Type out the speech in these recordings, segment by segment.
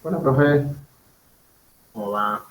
Hola, profe. ¿Cómo va?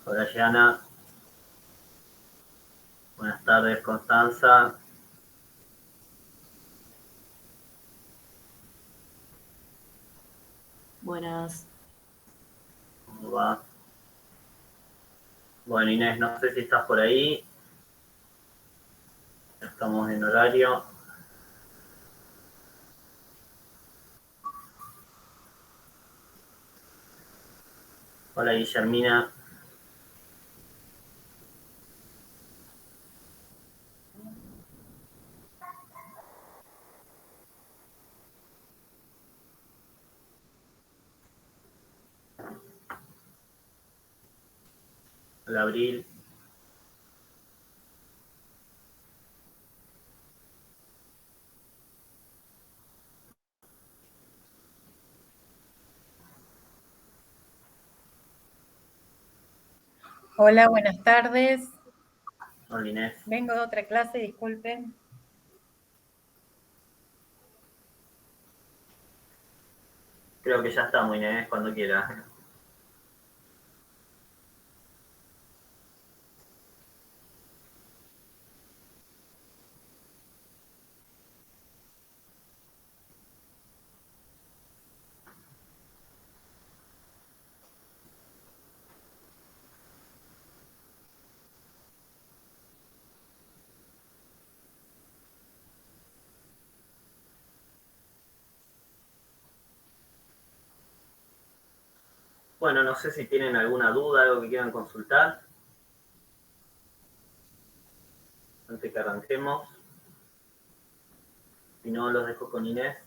Hola, Yana. Buenas tardes, Constanza. Buenas. ¿Cómo va? Bueno, Inés, no sé si estás por ahí. Estamos en horario. Hola, Guillermina. Hola, Abril. Hola, buenas tardes. Hola, Inés. Vengo de otra clase, disculpen. Creo que ya estamos, Inés, cuando quieras. Bueno, no sé si tienen alguna duda, algo que quieran consultar. Antes que arranquemos. Si no, los dejo con Inés.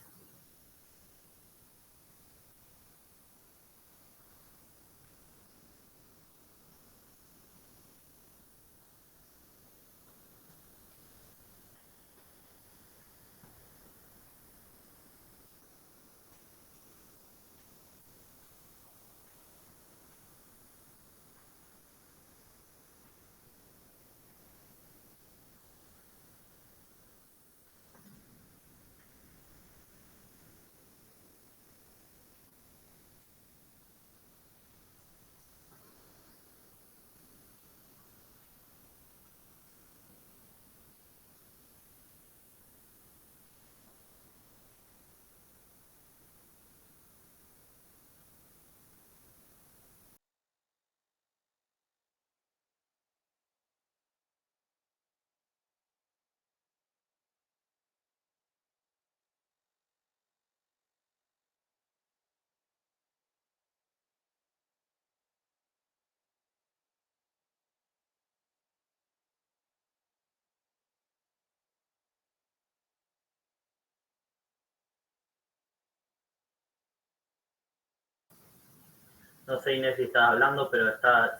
No sé, Inés, si estás hablando, pero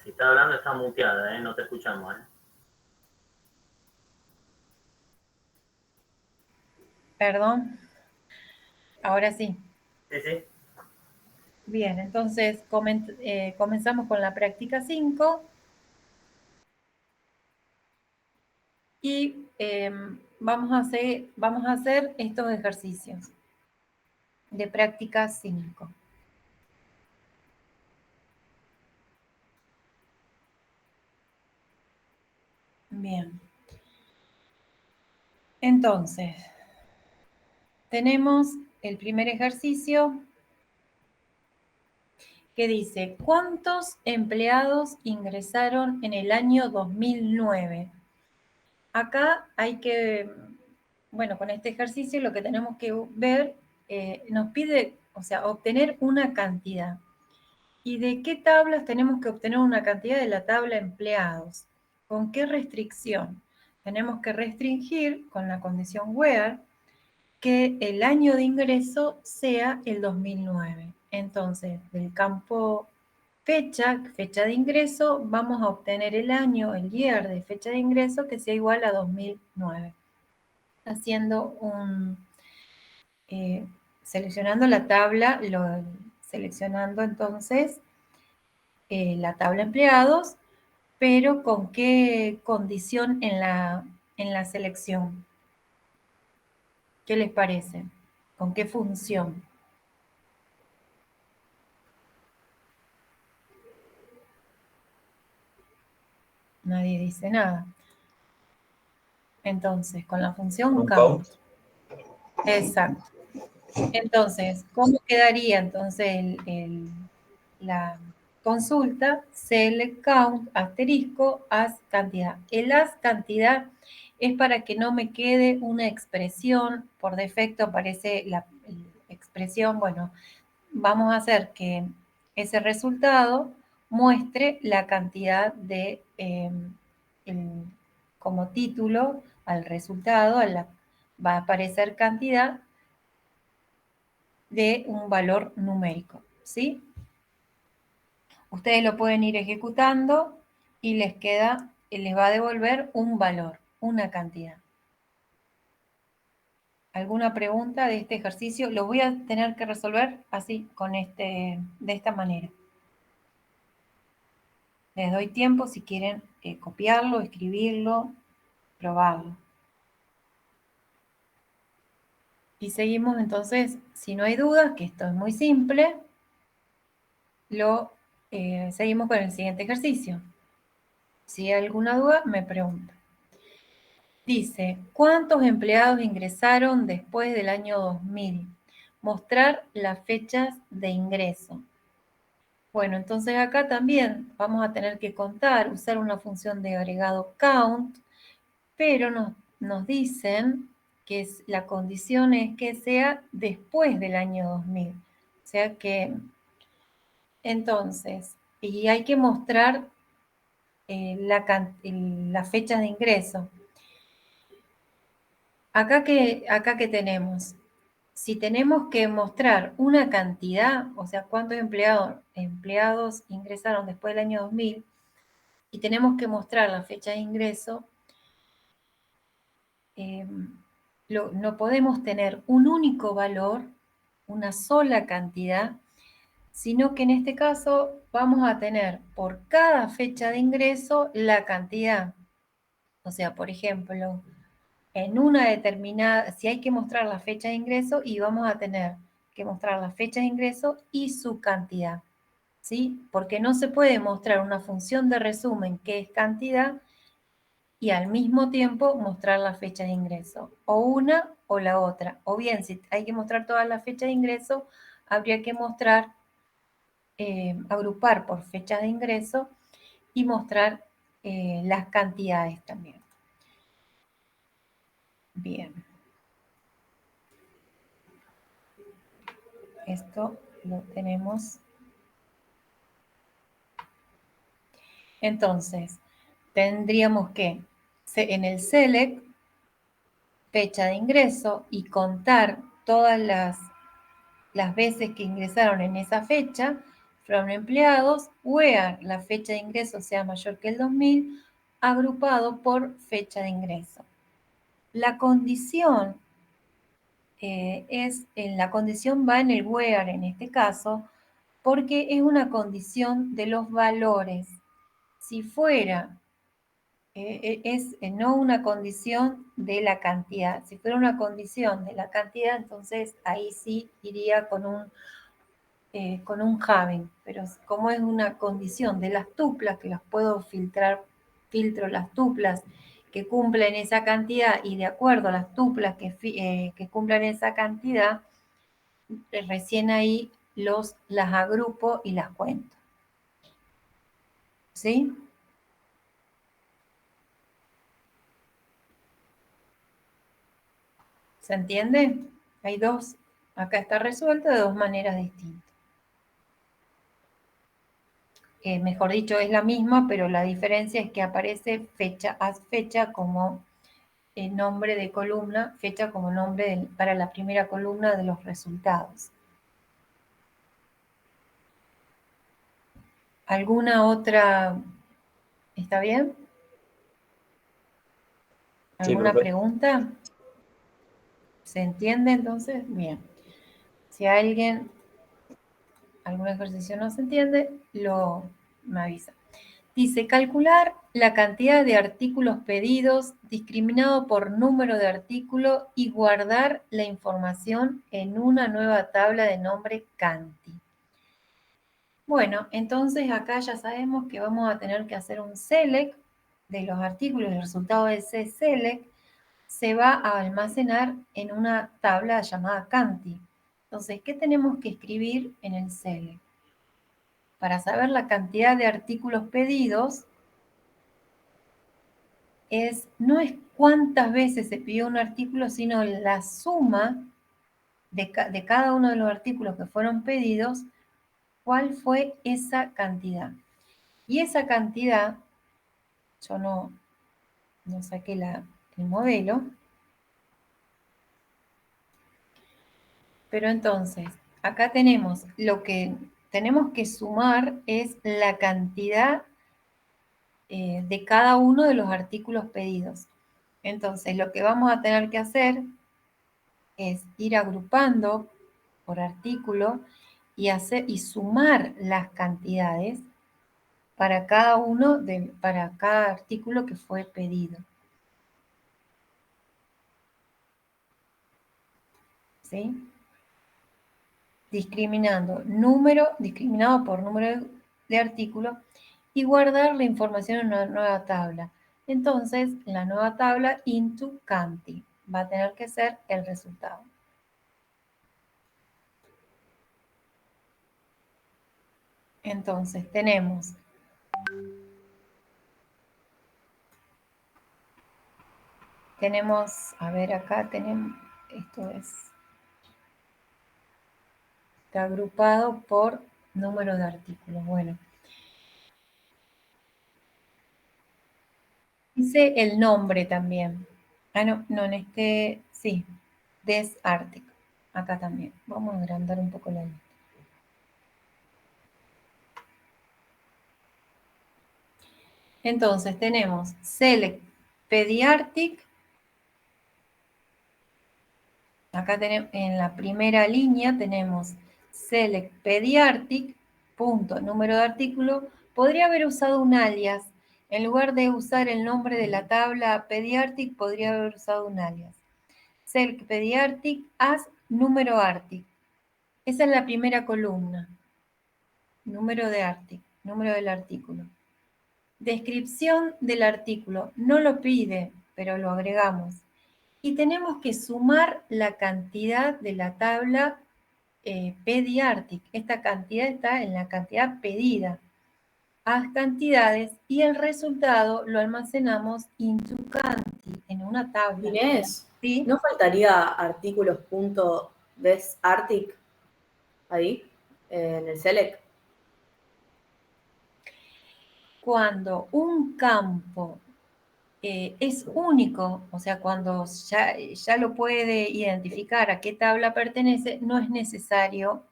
si estás hablando está muteada, ¿eh? No te escuchamos, ¿eh? Perdón. Ahora sí. Sí, sí. Bien, entonces comenzamos con la práctica 5 y vamos a hacer estos ejercicios de práctica 5. Bien. Entonces, tenemos el primer ejercicio que dice, ¿cuántos empleados ingresaron en el año 2009? Acá hay que, bueno, con este ejercicio lo que tenemos que ver, nos pide, o sea, obtener una cantidad. ¿Y de qué tablas tenemos que obtener una cantidad? De la tabla empleados. ¿Con qué restricción? Tenemos que restringir con la condición where que el año de ingreso sea el 2009. Entonces, del campo fecha de ingreso, vamos a obtener el año, el year de fecha de ingreso que sea igual a 2009. Haciendo seleccionando la tabla, seleccionando entonces la tabla empleados, pero ¿con qué condición en la selección? ¿Qué les parece? ¿Con qué función? Nadie dice nada. Entonces, con la función count. Exacto. Entonces, ¿cómo quedaría entonces la consulta? Select count, asterisco, as cantidad. El as cantidad es para que no me quede una expresión, por defecto aparece la expresión, bueno, vamos a hacer que ese resultado muestre la cantidad de, como título al resultado, va a aparecer cantidad de un valor numérico, ¿sí? Ustedes lo pueden ir ejecutando y les va a devolver un valor, una cantidad. ¿Alguna pregunta de este ejercicio? Lo voy a tener que resolver así, de esta manera. Les doy tiempo si quieren copiarlo, escribirlo, probarlo. Y seguimos entonces, si no hay dudas, que esto es muy simple, seguimos con el siguiente ejercicio. Si hay alguna duda, me pregunta. Dice, ¿cuántos empleados ingresaron después del año 2000? Mostrar las fechas de ingreso. Bueno, entonces acá también vamos a tener que contar, usar una función de agregado count, pero nos dicen que la condición es que sea después del año 2000. O sea que, entonces, y hay que mostrar las fechas de ingreso. Acá que tenemos, si tenemos que mostrar una cantidad, o sea, cuántos empleados ingresaron después del año 2000, y tenemos que mostrar la fecha de ingreso, no podemos tener un único valor, una sola cantidad, sino que en este caso vamos a tener por cada fecha de ingreso la cantidad. O sea, por ejemplo, en una determinada, si hay que mostrar la fecha de ingreso, y vamos a tener que mostrar la fecha de ingreso y su cantidad, ¿sí? Porque no se puede mostrar una función de resumen que es cantidad y al mismo tiempo mostrar la fecha de ingreso, o una o la otra. O bien, si hay que mostrar todas las fechas de ingreso, habría que agrupar por fecha de ingreso y mostrar las cantidades también. Bien. Esto lo tenemos. Entonces, tendríamos que en el select fecha de ingreso y contar todas las veces que ingresaron en esa fecha, from empleados, where la fecha de ingreso sea mayor que el 2000, agrupado por fecha de ingreso. La condición la condición va en el where en este caso, porque es una condición de los valores. Si fuera es no una condición de la cantidad. Si fuera una condición de la cantidad, entonces ahí sí iría con un having, pero como es una condición de las tuplas, que las puedo filtro las tuplas que cumplen esa cantidad y de acuerdo a las tuplas que cumplan esa cantidad, recién ahí las agrupo y las cuento. ¿Sí? ¿Se entiende? Hay dos, acá está resuelto de dos maneras distintas. Mejor dicho, es la misma, pero la diferencia es que aparece fecha como nombre de columna, fecha como nombre para la primera columna de los resultados. ¿Alguna otra? ¿Está bien? Sí, ¿Alguna perfecto. pregunta? ¿Se entiende entonces? Bien. Si alguien, algún ejercicio no se entiende, me avisa. Dice, calcular la cantidad de artículos pedidos discriminado por número de artículo y guardar la información en una nueva tabla de nombre Canti. Bueno, entonces acá ya sabemos que vamos a tener que hacer un select de los artículos. El resultado de ese select se va a almacenar en una tabla llamada Canti. Entonces, ¿qué tenemos que escribir en el select? Para saber la cantidad de artículos pedidos, no es cuántas veces se pidió un artículo, sino la suma de cada uno de los artículos que fueron pedidos, cuál fue esa cantidad. Y esa cantidad, yo no saqué el modelo, pero entonces, acá tenemos lo que tenemos que sumar es la cantidad de cada uno de los artículos pedidos. Entonces, lo que vamos a tener que hacer es ir agrupando por artículo y sumar las cantidades para para cada artículo que fue pedido. ¿Sí? Discriminado por número de artículo y guardar la información en una nueva tabla. Entonces, la nueva tabla into Canti va a tener que ser el resultado. Entonces, a ver, acá tenemos, está agrupado por número de artículos. Bueno. Dice el nombre también. Ah, no, en este, sí, Des Arctic. Acá también. Vamos a agrandar un poco la lista. Entonces tenemos Select Pediatric. Acá tenemos, en la primera línea tenemos Select Pediatric, punto, número de artículo. Podría haber usado un alias. En lugar de usar el nombre de la tabla Pediatric, podría haber usado un alias. Select Pediatric as número Artic. Esa es la primera columna. Número del artículo. Descripción del artículo. No lo pide, pero lo agregamos. Y tenemos que sumar la cantidad de la tabla Pediartic. Esta cantidad está en la cantidad pedida. Haz cantidades y el resultado lo almacenamos into Canti, en una tabla. Inés, ¿Sí? ¿no faltaría artículos.desartic ahí, en el select? Cuando un campo es único, o sea, cuando ya lo puede identificar a qué tabla pertenece, no es necesario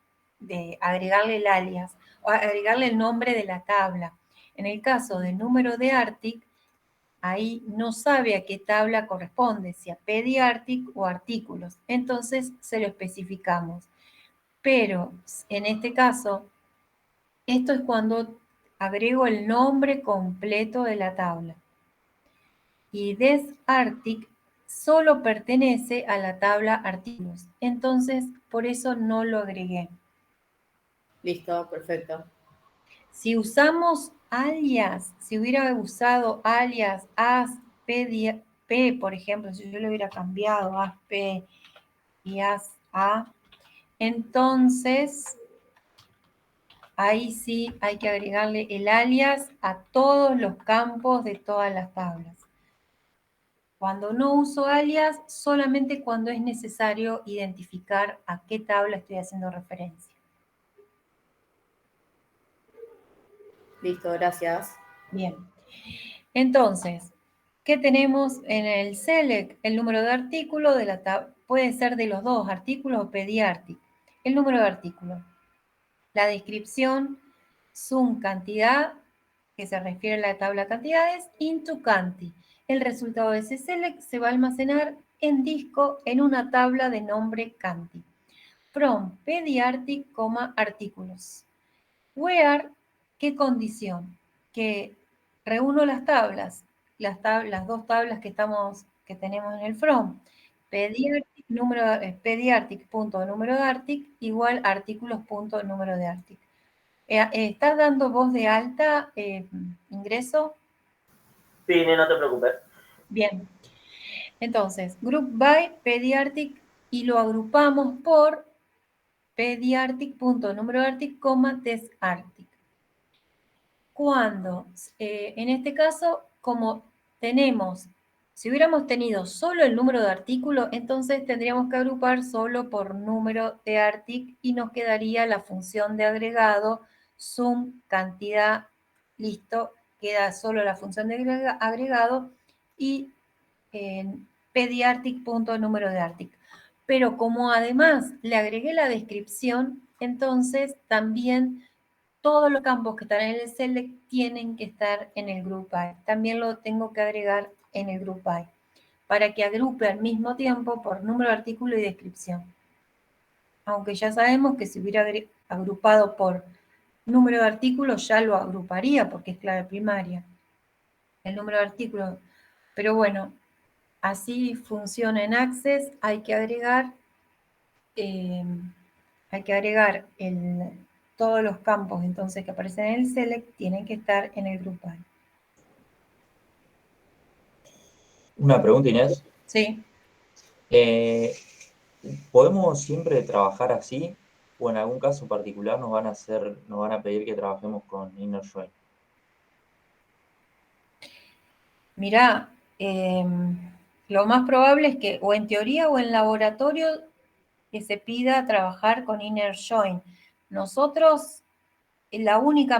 agregarle el alias o agregarle el nombre de la tabla. En el caso de número de Artic, ahí no sabe a qué tabla corresponde, si a Pediartic o artículos. Entonces se lo especificamos. Pero en este caso, esto es cuando agrego el nombre completo de la tabla. Y desartic solo pertenece a la tabla artículos. Entonces, por eso no lo agregué. Listo, perfecto. Si usamos alias, si hubiera usado alias as p, por ejemplo, si yo lo hubiera cambiado as p y as a, entonces ahí sí hay que agregarle el alias a todos los campos de todas las tablas. Cuando no uso alias, solamente cuando es necesario identificar a qué tabla estoy haciendo referencia. Listo, gracias. Bien. Entonces, ¿qué tenemos en el select? El número de artículo de la tabla, puede ser de los dos, artículos o pediartic. El número de artículo. La descripción sum cantidad, que se refiere a la tabla cantidades, into canti. El resultado de ese select se va a almacenar en disco en una tabla de nombre canti. From pediartic, artículos. Where, ¿qué condición? Que reúno las tablas, las dos tablas que tenemos en el from. Pediartic, punto número de artic igual artículos punto número de artic. ¿Estás dando voz de alta, ingreso? Sí, no te preocupes. Bien. Entonces, group by pediartic y lo agrupamos por pediartic punto número de artic, test artic. Cuando, en este caso, como tenemos, si hubiéramos tenido solo el número de artículo, entonces tendríamos que agrupar solo por número de artic y nos quedaría la función de agregado, sum, cantidad, listo, queda solo la función de agregado y pediartic punto número de artic. Pero como además le agregué la descripción, entonces también todos los campos que están en el select tienen que estar en el group by. También lo tengo que agregar en el group by para que agrupe al mismo tiempo por número de artículo y descripción. Aunque ya sabemos que si hubiera agrupado por número de artículos ya lo agruparía porque es clave primaria. El número de artículos. Pero bueno, así funciona en Access. Hay que agregar todos los campos entonces que aparecen en el select tienen que estar en el group by. Una pregunta, Inés. Sí. ¿Podemos siempre trabajar así? ¿O en algún caso particular nos van a pedir que trabajemos con inner join? Mirá, lo más probable es que o en teoría o en laboratorio que se pida trabajar con inner join. Nosotros, la única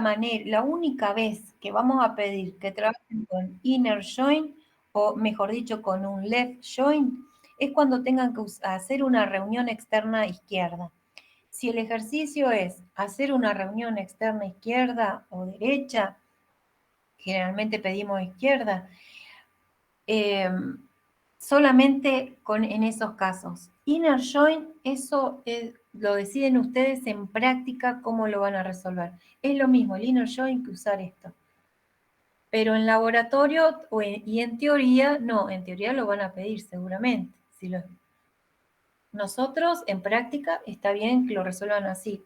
vez que vamos a pedir que trabajen con inner join, o mejor dicho, con un left join, es cuando tengan que hacer una reunión externa izquierda. Si el ejercicio es hacer una reunión externa izquierda o derecha, generalmente pedimos izquierda, solamente en esos casos. Inner join, eso lo deciden ustedes en práctica cómo lo van a resolver. Es lo mismo el inner join que usar esto. Pero en laboratorio y en teoría, no, en teoría lo van a pedir seguramente. Nosotros en práctica está bien que lo resuelvan así.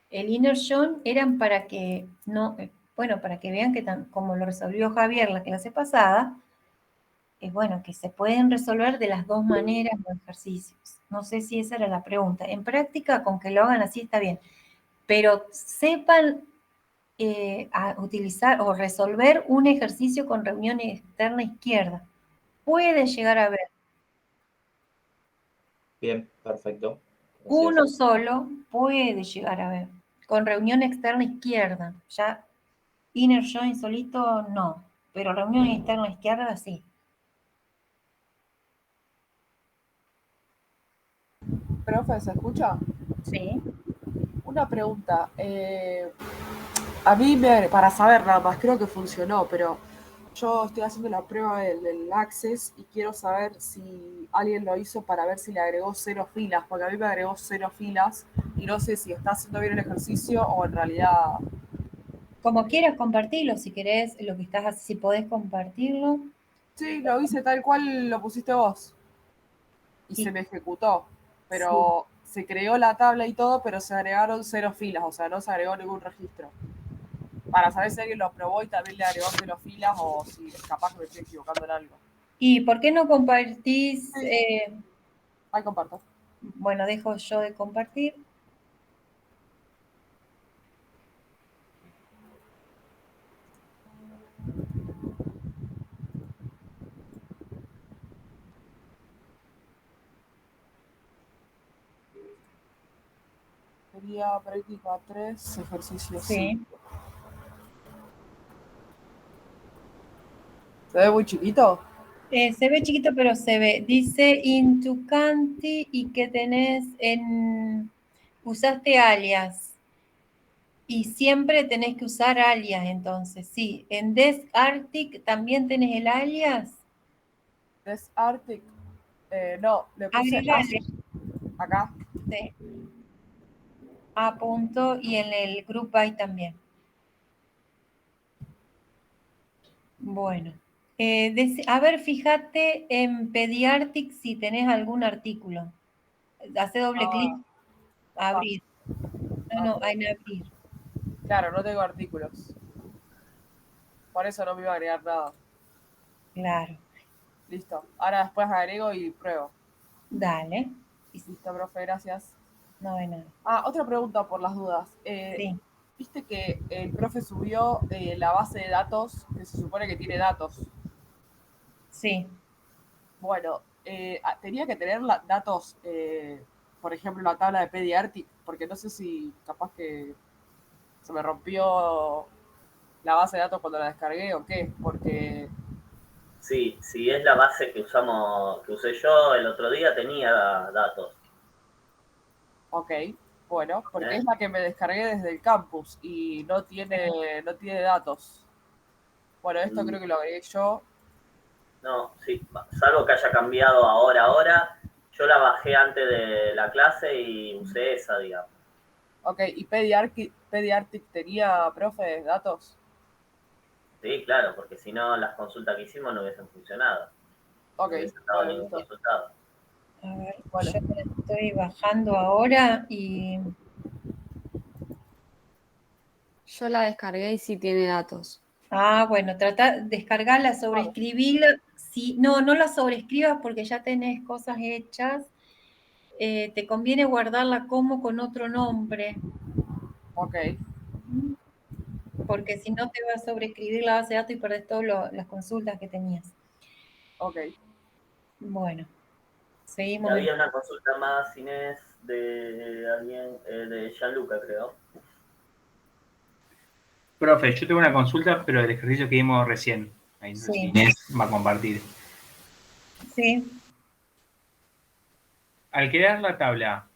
El inner join eran para que para que vean que como lo resolvió Javier la clase pasada, que se pueden resolver de las dos maneras los ejercicios. No sé si esa era la pregunta. En práctica, con que lo hagan así está bien. Pero sepan utilizar o resolver un ejercicio con reunión externa izquierda. Puede llegar a haber. Bien, perfecto. Gracias. Uno solo puede llegar a haber. Con reunión externa izquierda. Ya inner join solito no. Pero reunión externa izquierda sí. Profe, ¿se escucha? Sí. Una pregunta. A mí, para saber nada más, creo que funcionó, pero yo estoy haciendo la prueba del Access y quiero saber si alguien lo hizo para ver si le agregó 0 filas, porque a mí me agregó 0 filas y no sé si está haciendo bien el ejercicio o en realidad... Como quieras compartirlo, si querés, lo que estás haciendo, si podés compartirlo. Sí, lo hice tal cual lo pusiste vos. Y Sí. se me ejecutó. Pero se creó la tabla y todo, pero se agregaron 0 filas, o sea, no se agregó ningún registro. Para saber si alguien lo probó y también le agregó 0 filas o si capaz que me estoy equivocando en algo. ¿Y por qué no compartís? Ahí comparto. Bueno, dejo yo de compartir. Sería práctica 3, ejercicio 5. Sí. ¿Se ve muy chiquito? Se ve chiquito, pero se ve. Dice into Canti y que tenés usaste alias. Y siempre tenés que usar alias, entonces, sí. En Desk Arctic también tenés el alias. Des Arctic. No, le puse Agregale. acá. Sí. A punto y en el group by también. Bueno. A ver, fíjate en Pediatric si tenés algún artículo. Hace doble clic, abrir. No, en abrir. Claro, no tengo artículos. Por eso no me iba a agregar nada. Claro. Listo. Ahora después agrego y pruebo. Dale. Listo, profe, gracias. No hay nada. Otra pregunta por las dudas. Sí. Viste que el profe subió la base de datos que se supone que tiene datos. Sí. Bueno, tenía que tener datos, por ejemplo, la tabla de Pediatric, porque no sé si capaz que se me rompió la base de datos cuando la descargué o qué, porque... Sí, si es la base que usé yo el otro día, tenía datos. Ok, bueno, porque es la que me descargué desde el campus y no tiene datos. Bueno, esto creo que lo agregué yo. No, sí, salvo que haya cambiado ahora, yo la bajé antes de la clase y usé esa, digamos. Ok, ¿y Pediatric tenía, profe, datos? Sí, claro, porque si no las consultas que hicimos no hubiesen funcionado. Ok, No hubiesen dado bueno, ningún listo. resultado. A ver, Bueno. yo la estoy bajando ahora y... Yo la descargué y sí tiene datos. bueno, descargarla, sobreescribirla. Si, no la sobreescribas porque ya tenés cosas hechas. Te conviene guardarla como con otro nombre. Ok, Porque si no te va a sobreescribir la base de datos y perdés todas las consultas que tenías. ok. Bueno, Y seguimos. había una consulta más, Inés, de alguien, de Gianluca, creo. Profe, yo tengo una consulta, pero del ejercicio que vimos recién. Ahí no sé si Inés va a compartir. Sí. Al crear la tabla,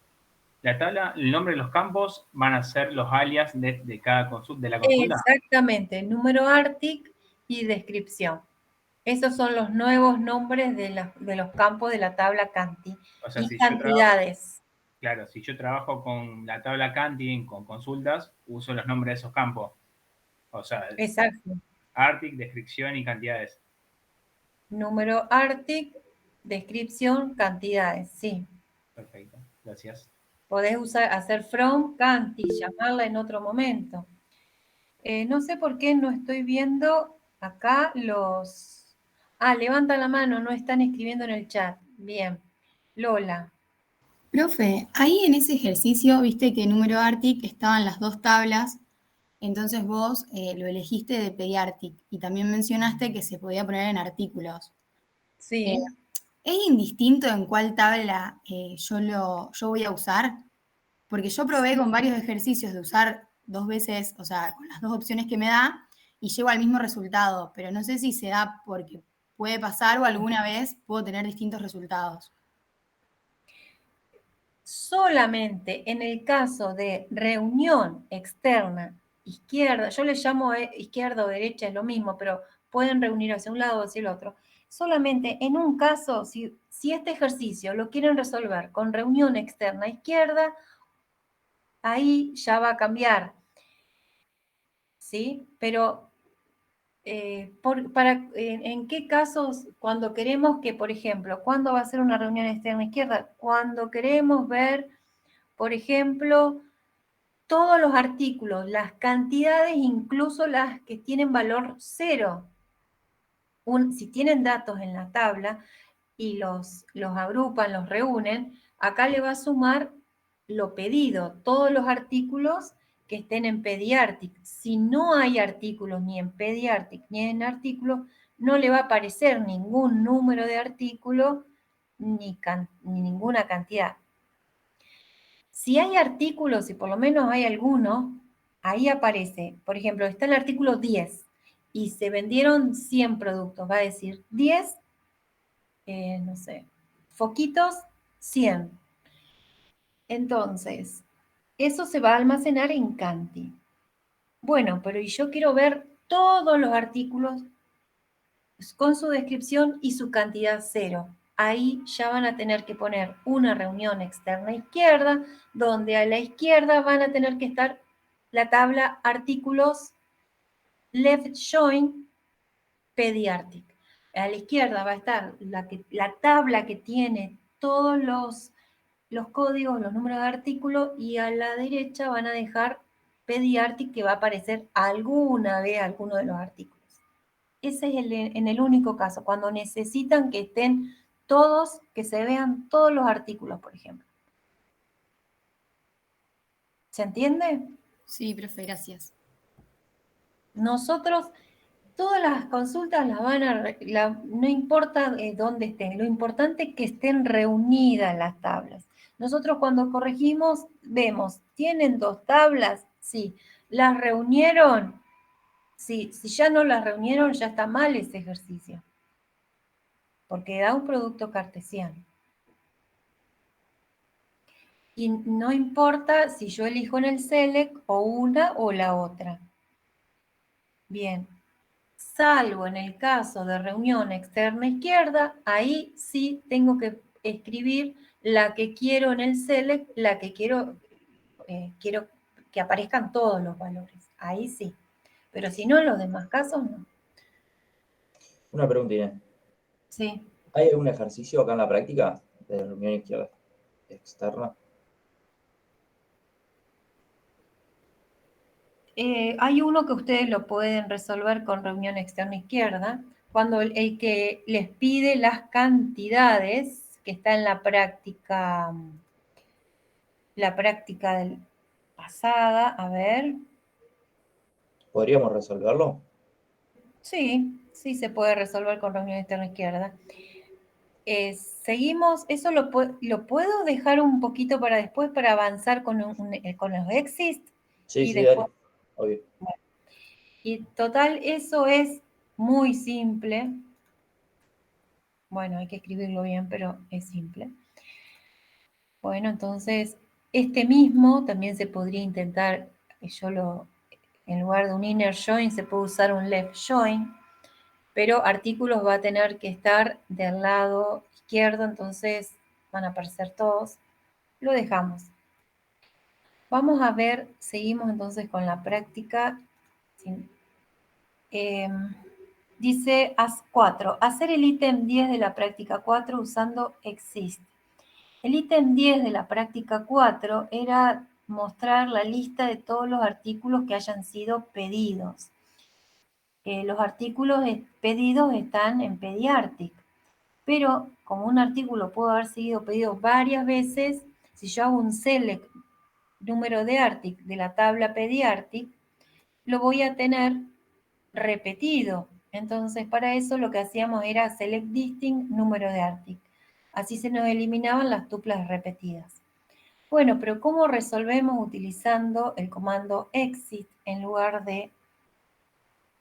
el nombre de los campos van a ser los alias de cada consulta, de la consulta. Exactamente, número Arctic y descripción. Esos son los nuevos nombres de los campos de la tabla Canti. O sea, Y si cantidades. claro, si yo trabajo con la tabla Canti, con consultas, uso los nombres de esos campos. O sea, Exacto. Arctic, descripción y cantidades. Número Arctic, descripción, cantidades, sí. Perfecto, gracias. Podés hacer from Canti, llamarla en otro momento. No sé por qué no estoy viendo acá los... levantan la mano, no están escribiendo en el chat. Bien. Lola. Profe, ahí en ese ejercicio, viste que número Arctic estaban las dos tablas, entonces vos lo elegiste de Pediatric y también mencionaste que se podía poner en artículos. Sí. ¿Es indistinto en cuál tabla yo voy a usar? Porque yo probé con varios ejercicios de usar dos veces, o sea, con las dos opciones que me da y llego al mismo resultado, pero no sé si se da porque puede pasar o alguna vez puedo tener distintos resultados. Solamente en el caso de reunión externa izquierda, yo le llamo izquierda o derecha, es lo mismo, pero pueden reunir hacia un lado o hacia el otro. Solamente en un caso, si este ejercicio lo quieren resolver con reunión externa izquierda, ahí ya va a cambiar. ¿Sí? Pero ¿en qué casos cuando queremos que, por ejemplo, cuándo va a ser una reunión externa izquierda? Cuando queremos ver, por ejemplo, todos los artículos, las cantidades, incluso las que tienen valor cero. Si tienen datos en la tabla y los agrupan, los reúnen, acá le va a sumar lo pedido, todos los artículos que estén en Pediatric. Si no hay artículos ni en Pediatric ni en artículos, no le va a aparecer ningún número de artículo ni ninguna cantidad. Si hay artículos, y por lo menos hay alguno, ahí aparece, por ejemplo, está el artículo 10 y se vendieron 100 productos, va a decir 10, no sé, foquitos, 100. Entonces, eso se va a almacenar en Canti. Bueno, pero yo quiero ver todos los artículos con su descripción y su cantidad 0. Ahí ya van a tener que poner una reunión externa izquierda, donde a la izquierda van a tener que estar la tabla artículos left join pediatric. A la izquierda va a estar la tabla que tiene todos los códigos, los números de artículo, y a la derecha van a dejar pediatric, que va a aparecer alguna vez alguno de los artículos. Ese es en el único caso, cuando necesitan que estén todos, que se vean todos los artículos, por ejemplo. ¿Se entiende? Sí, profe, gracias. Nosotros, todas las consultas las van a, no importa dónde estén, lo importante es que estén reunidas las tablas. Nosotros cuando corregimos, vemos, ¿tienen 2 tablas? Sí. ¿Las reunieron? Sí. Si ya no las reunieron, ya está mal ese ejercicio, porque da un producto cartesiano. Y no importa si yo elijo en el select o una o la otra. Bien. Salvo en el caso de reunión externa izquierda, ahí sí tengo que escribir la que quiero en el select, la que quiero que aparezcan todos los valores. Ahí sí. Pero si no, en los demás casos no. Una pregunta, Inés. Sí. ¿Hay algún ejercicio acá en la práctica de reunión izquierda externa? Hay uno que ustedes lo pueden resolver con reunión externa izquierda, cuando el que les pide las cantidades, que está en la práctica pasada, a ver. ¿Podríamos resolverlo? Sí, sí se puede resolver con reunión externa izquierda. Seguimos, eso lo puedo dejar un poquito para después, para avanzar con los exits. Sí, y sí, después, dale. Obvio. bueno, y total, eso es muy simple. Bueno, hay que escribirlo bien, pero es simple. Bueno, entonces, este mismo también se podría intentar, en lugar de un inner join, se puede usar un left join, pero artículos va a tener que estar del lado izquierdo, entonces van a aparecer todos. Lo dejamos. Vamos a ver, seguimos entonces con la práctica. Dice as 4, hacer el ítem 10 de la práctica 4 usando exist. El ítem 10 de la práctica 4 era mostrar la lista de todos los artículos que hayan sido pedidos. Los artículos pedidos están en Pediatric, pero como un artículo puede haber sido pedido varias veces, si yo hago un select número de artic de la tabla Pediatric, lo voy a tener repetido. Entonces, para eso lo que hacíamos era select distinct número de artic. Así se nos eliminaban las tuplas repetidas. Bueno, pero ¿cómo resolvemos utilizando el comando exit en lugar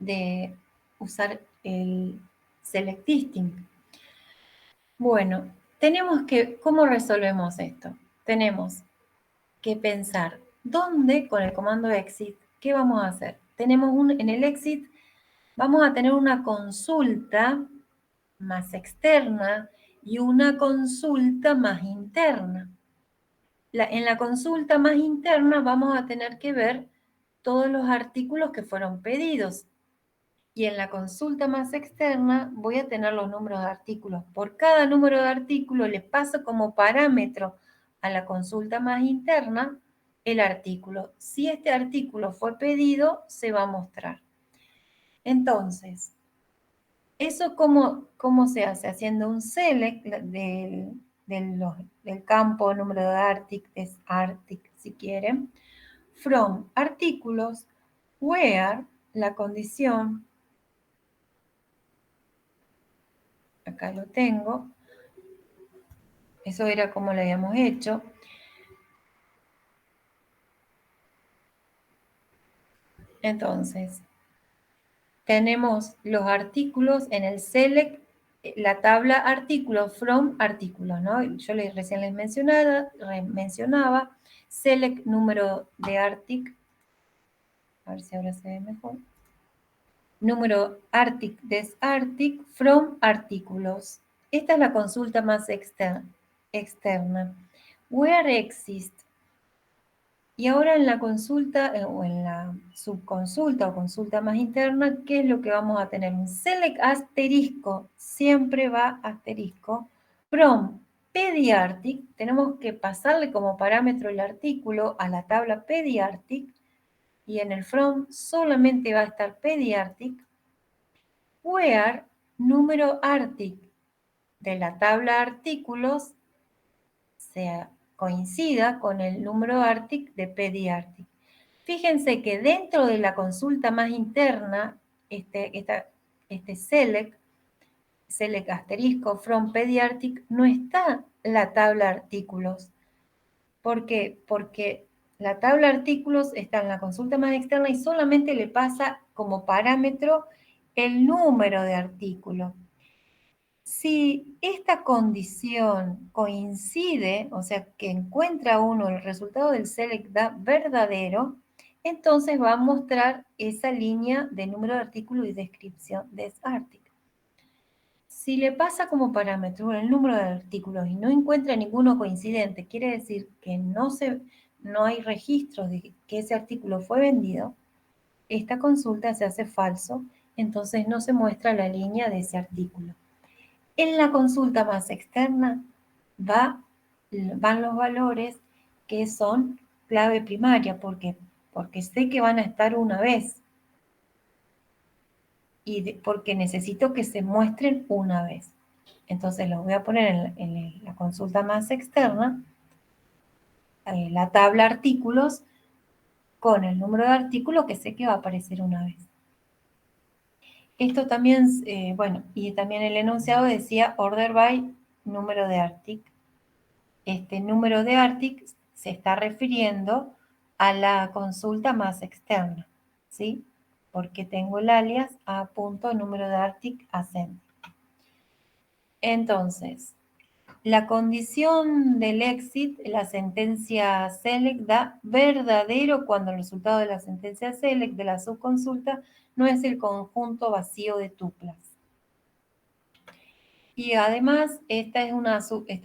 de usar el select distinct? Bueno, ¿cómo resolvemos esto? Tenemos que pensar, ¿dónde con el comando exit, qué vamos a hacer? En el exit vamos a tener una consulta más externa y una consulta más interna. En la consulta más interna vamos a tener que ver todos los artículos que fueron pedidos. Y en la consulta más externa voy a tener los números de artículos. Por cada número de artículo le paso como parámetro a la consulta más interna el artículo. Si este artículo fue pedido, se va a mostrar. Entonces, ¿eso cómo se hace? Haciendo un select del campo número de artic, es artic si quieren, from artículos, where, la condición, acá lo tengo, eso era como lo habíamos hecho. Entonces, tenemos los artículos en el select, la tabla artículos from artículos, ¿no? Yo recién les mencionaba select número de artic A ver si ahora se ve mejor. Número artic, desartic, from artículos. Esta es la consulta más externa. Where exist. Y ahora en la consulta, o en la subconsulta o consulta más interna, ¿qué es lo que vamos a tener? Un select asterisco, siempre va asterisco. From pediatric, tenemos que pasarle como parámetro el artículo a la tabla pediatric, y en el from solamente va a estar pediatric. Where, número artic de la tabla artículos, sea coincida con el número artic de pediatric. Fíjense que dentro de la consulta más interna, este select asterisco from pediatric, no está la tabla artículos. ¿Por qué? Porque la tabla artículos está en la consulta más externa y solamente le pasa como parámetro el número de artículo. Si esta condición coincide, o sea, que encuentra uno el resultado del select da verdadero, entonces va a mostrar esa línea de número de artículo y descripción de ese artículo. Si le pasa como parámetro el número de artículos y no encuentra ninguno coincidente, quiere decir que no hay registros de que ese artículo fue vendido, esta consulta se hace falso, entonces no se muestra la línea de ese artículo. En la consulta más externa van los valores que son clave primaria, porque sé que van a estar una vez y porque necesito que se muestren una vez. Entonces los voy a poner en la consulta más externa, la tabla artículos, con el número de artículos que sé que va a aparecer una vez. Esto también, bueno, y también el enunciado decía order by número de artic. Este número de artic se está refiriendo a la consulta más externa, ¿sí? Porque tengo el alias a punto número de artic ascending. Entonces, la condición del exit, la sentencia select da verdadero cuando el resultado de la sentencia select de la subconsulta no es el conjunto vacío de tuplas. Y además, esta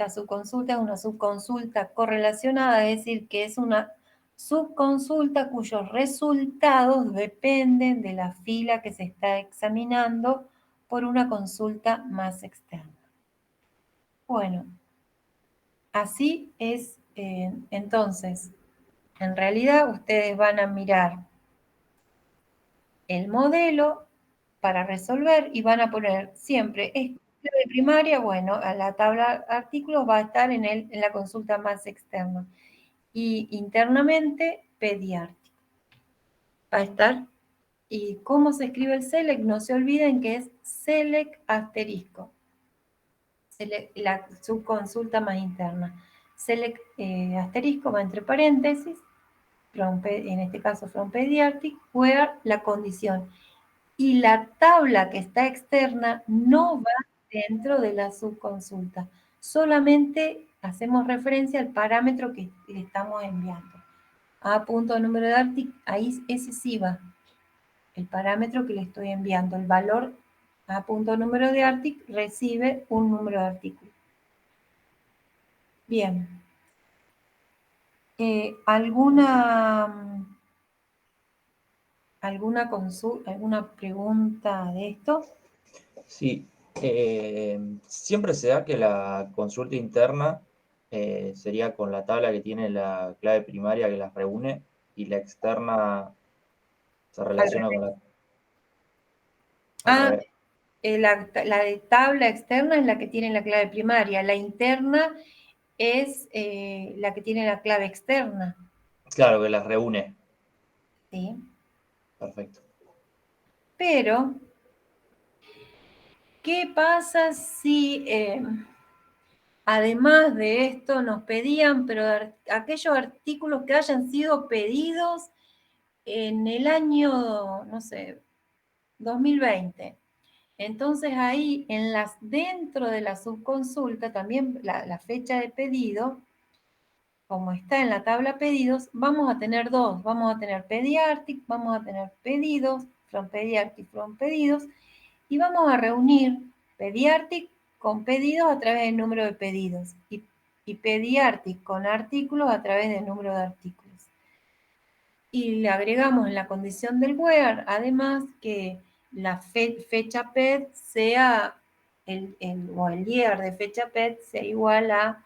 subconsulta es una subconsulta correlacionada, es decir, que es una subconsulta cuyos resultados dependen de la fila que se está examinando por una consulta más externa. Bueno, así es. Entonces, en realidad ustedes van a mirar el modelo para resolver y van a poner siempre clave primaria, bueno, a la tabla artículos va a estar en la consulta más externa. Y internamente, pediátrico. Va a estar. ¿Y cómo se escribe el select? No se olviden que es select asterisco. La subconsulta más interna. Select asterisco va entre paréntesis, en este caso from pediatric, where la condición. Y la tabla que está externa no va dentro de la subconsulta. Solamente hacemos referencia al parámetro que le estamos enviando. A punto número de artículo, ahí ese sí va. El parámetro que le estoy enviando, el valor a punto número de artículo recibe un número de artículo. Bien. ¿Alguna pregunta de esto? Sí, siempre se da que la consulta interna sería con la tabla que tiene la clave primaria que las reúne y la externa se relaciona con la... La de tabla externa es la que tiene la clave primaria, la interna es la que tiene la clave externa. Claro, que las reúne. Sí. Perfecto. Pero, ¿qué pasa si además de esto nos pedían, pero aquellos artículos que hayan sido pedidos en el año, no sé, 2020? Entonces ahí, dentro de la subconsulta, también la fecha de pedido, como está en la tabla pedidos, vamos a tener dos. Vamos a tener pediatric, vamos a tener pedidos, from pediatric, from pedidos, y vamos a reunir pediatric con pedidos a través del número de pedidos y pediatric con artículos a través del número de artículos. Y le agregamos en la condición del where, además, que la fecha PET sea, o el year de fecha PET sea igual a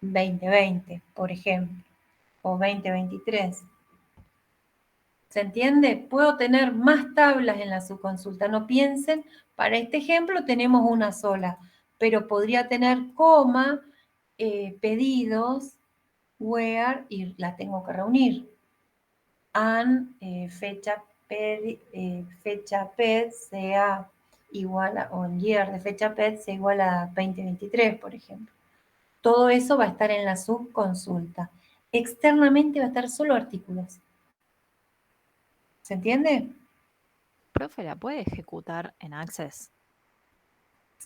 2020, por ejemplo, o 2023. ¿Se entiende? Puedo tener más tablas en la subconsulta. No piensen, para este ejemplo tenemos una sola, pero podría tener coma, pedidos, where, y la tengo que reunir. And fecha PED sea igual a, o el year de fecha PED sea igual a 2023, por ejemplo. Todo eso va a estar en la subconsulta. Externamente va a estar solo artículos. ¿Se entiende? Profe, ¿la puede ejecutar en Access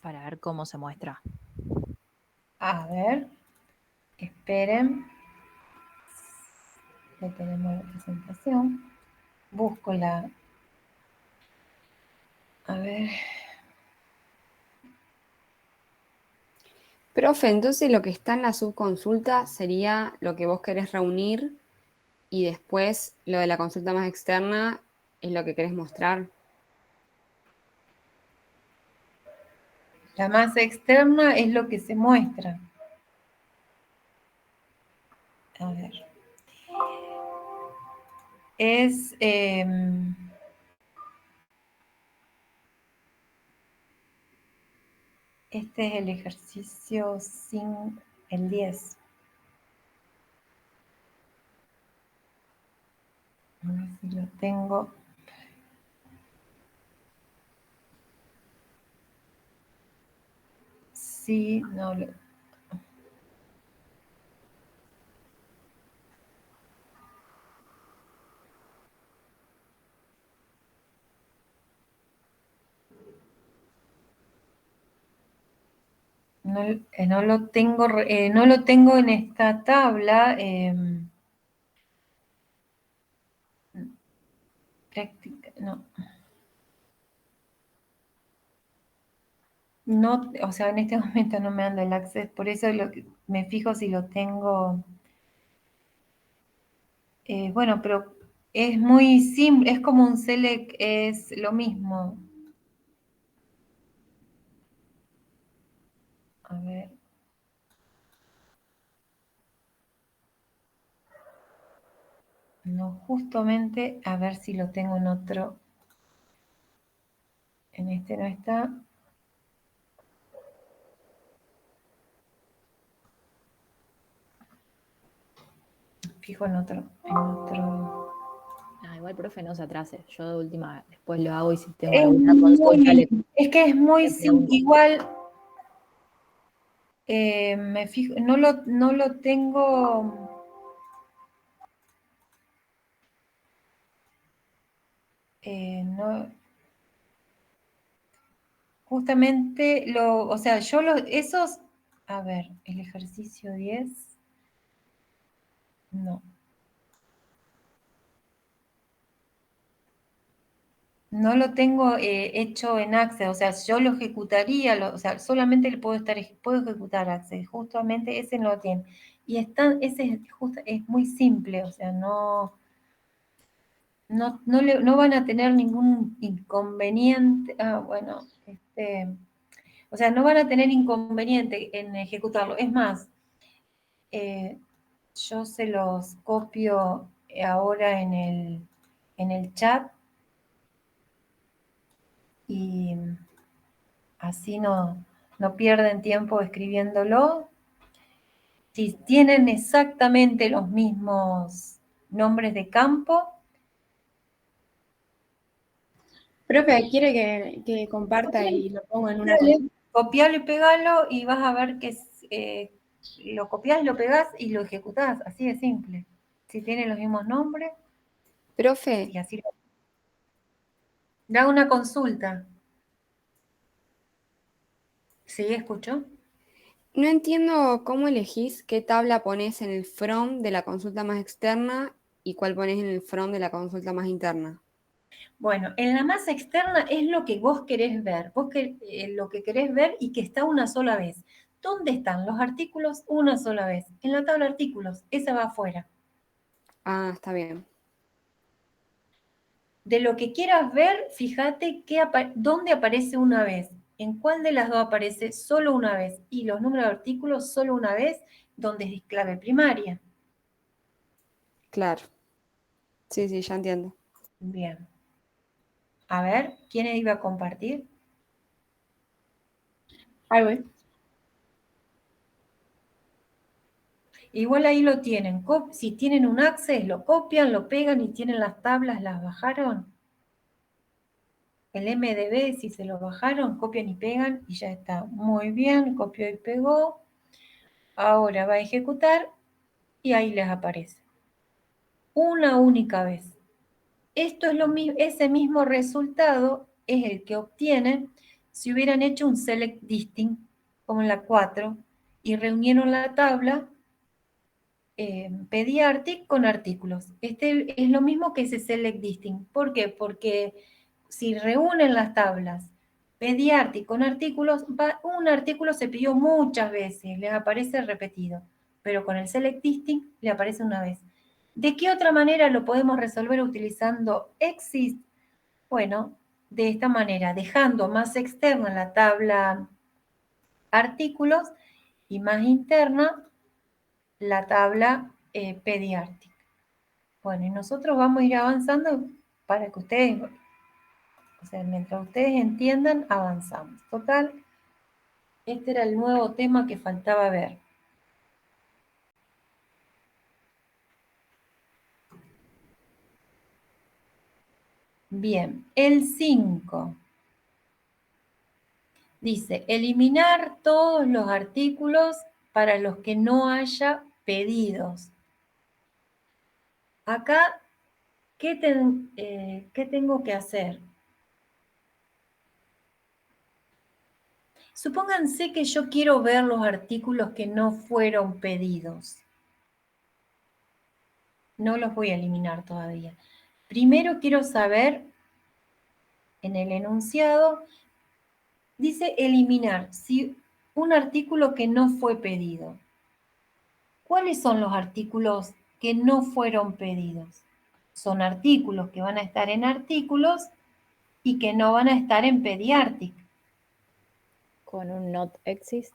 para ver cómo se muestra? A ver, esperen. Detenemos la presentación. Busco la... A ver... Profe, entonces lo que está en la subconsulta sería lo que vos querés reunir y después lo de la consulta más externa es lo que querés mostrar. La masa externa es lo que se muestra. A ver. Es... este es el ejercicio sin el 10. A ver si lo tengo. Sí, no lo... No lo tengo en esta tabla. Práctica, no. No, o sea, en este momento no me anda el access, por eso me fijo si lo tengo. Bueno, pero es muy simple, es como un select, es lo mismo. A ver. No, justamente, a ver si lo tengo en otro. En este no está. Fijo en otro. Igual, profe, no se atrase. Yo de última, después lo hago y si tengo Es alguna consulta es que es muy le pregunto. igual. Me fijo, no lo tengo. No. Justamente o sea, esos, a ver, el ejercicio 10. No. No lo tengo hecho en Access, o sea, yo lo ejecutaría, o sea, solamente le puedo ejecutar Access, justamente ese no lo tiene. Y ese es muy simple, o sea, no van a tener ningún inconveniente. Bueno, o sea, no van a tener inconveniente en ejecutarlo. Es más, yo se los copio ahora en el chat y así no pierden tiempo escribiéndolo. Si tienen exactamente los mismos nombres de campo. Profe, ¿quiere que comparta y lo pongo en una Dale, consulta? copialo y pegalo y vas a ver que lo copias, lo pegás y lo ejecutás, así de simple. Si tienen los mismos nombres. Profe, Y así da una consulta. ¿Sí, escuchó? No entiendo cómo elegís qué tabla pones en el from de la consulta más externa y cuál pones en el from de la consulta más interna. Bueno, en la más externa es lo que vos querés ver, lo que querés ver y que está una sola vez. ¿Dónde están los artículos una sola vez? En la tabla de artículos, esa va afuera. Ah, está bien. De lo que quieras ver, fíjate dónde aparece una vez, en cuál de las dos aparece solo una vez y los números de artículos solo una vez, donde es clave primaria. Claro. Sí, sí, ya entiendo. Bien. A ver, ¿quién iba a compartir? Ahí voy. Igual ahí lo tienen. Si tienen un Access, lo copian, lo pegan y tienen las tablas, ¿las bajaron? El MDB, si se lo bajaron, copian y pegan y ya está. Muy bien, copió y pegó. Ahora va a ejecutar y ahí les aparece. Una única vez. Esto es lo mismo, ese mismo resultado es el que obtienen si hubieran hecho un select distinct, como en la 4, y reunieron la tabla pediartic con artículos. Este es lo mismo que ese select distinct. ¿Por qué? Porque si reúnen las tablas pediartic con artículos, un artículo se pidió muchas veces, les aparece repetido, pero con el select distinct le aparece una vez. ¿De qué otra manera lo podemos resolver utilizando exist? Bueno, de esta manera, dejando más externa la tabla artículos y más interna la tabla pediátrica. Bueno, y nosotros vamos a ir avanzando para que ustedes, o sea, mientras ustedes entiendan, avanzamos. Total, este era el nuevo tema que faltaba ver. Bien, el 5. Dice, eliminar todos los artículos para los que no haya pedidos. Acá, ¿qué tengo que hacer? Supónganse que yo quiero ver los artículos que no fueron pedidos. No los voy a eliminar todavía. Primero quiero saber, en el enunciado, dice eliminar si un artículo que no fue pedido. ¿Cuáles son los artículos que no fueron pedidos? Son artículos que van a estar en artículos y que no van a estar en pediatric. Con un not exist.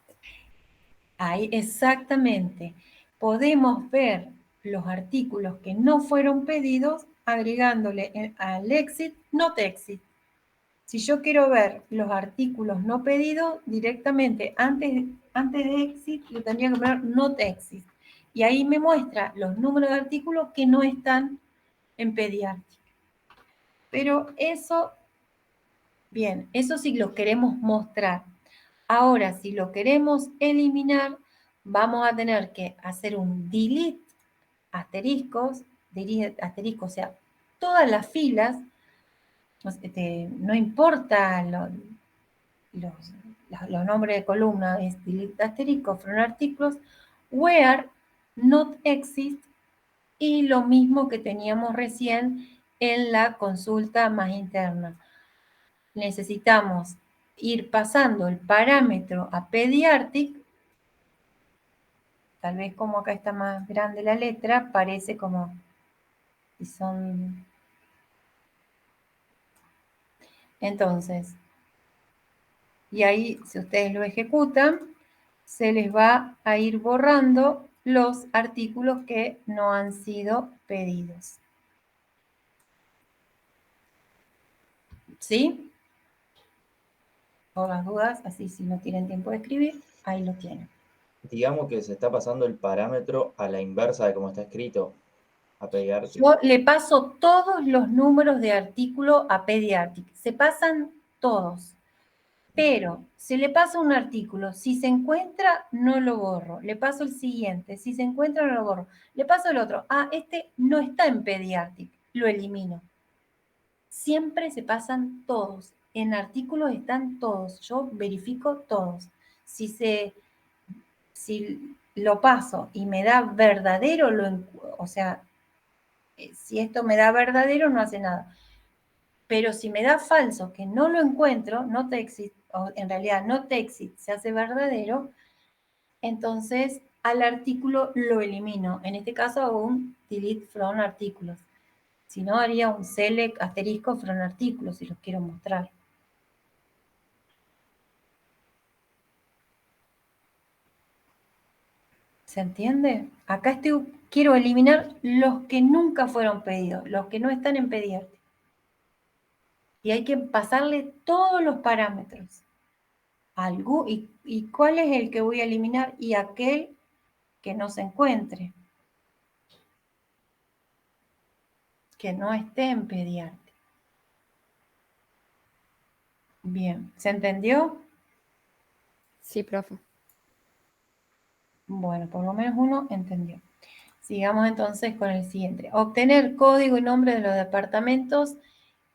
Ahí, exactamente. Podemos ver los artículos que no fueron pedidos agregándole al exit not exit. Si yo quiero ver los artículos no pedidos, directamente antes de exit le tendría que poner not exit. Y ahí me muestra los números de artículos que no están en pediátrica. Pero eso, bien, eso sí lo queremos mostrar. Ahora, si lo queremos eliminar, vamos a tener que hacer un delete asteriscos, o sea, todas las filas, no importa los nombres de columna, es delete asterisco from artículos, where not exist, y lo mismo que teníamos recién en la consulta más interna. Necesitamos ir pasando el parámetro a pediatric. Tal vez como acá está más grande la letra, parece como si son... Entonces, y ahí si ustedes lo ejecutan, se les va a ir borrando los artículos que no han sido pedidos. ¿Sí? Por las dudas, así si no tienen tiempo de escribir, ahí lo tienen. Digamos que se está pasando el parámetro a la inversa de cómo está escrito, a pediatric. Yo le paso todos los números de artículo a pediatric. Se pasan todos. Pero si le paso un artículo, si se encuentra, no lo borro. Le paso el siguiente. Si se encuentra, no lo borro. Le paso el otro. Ah, este no está en pediatric. Lo elimino. Siempre se pasan todos. En artículos están todos. Yo verifico todos. Si se si lo paso y me da verdadero, o sea, si esto me da verdadero, no hace nada. Pero si me da falso, que no lo encuentro, not exist, o en realidad not exist se hace verdadero, entonces al artículo lo elimino. En este caso hago un delete from artículos. Si no, haría un select asterisco from artículos si los quiero mostrar. ¿Se entiende? Acá quiero eliminar los que nunca fueron pedidos, los que no están en pedir. Y hay que pasarle todos los parámetros. ¿Y cuál es el que voy a eliminar? Y aquel que no se encuentre. Que no esté en pediarte. Bien, ¿se entendió? Sí, profe. Bueno, por lo menos uno entendió. Sigamos entonces con el siguiente. Obtener código y nombre de los departamentos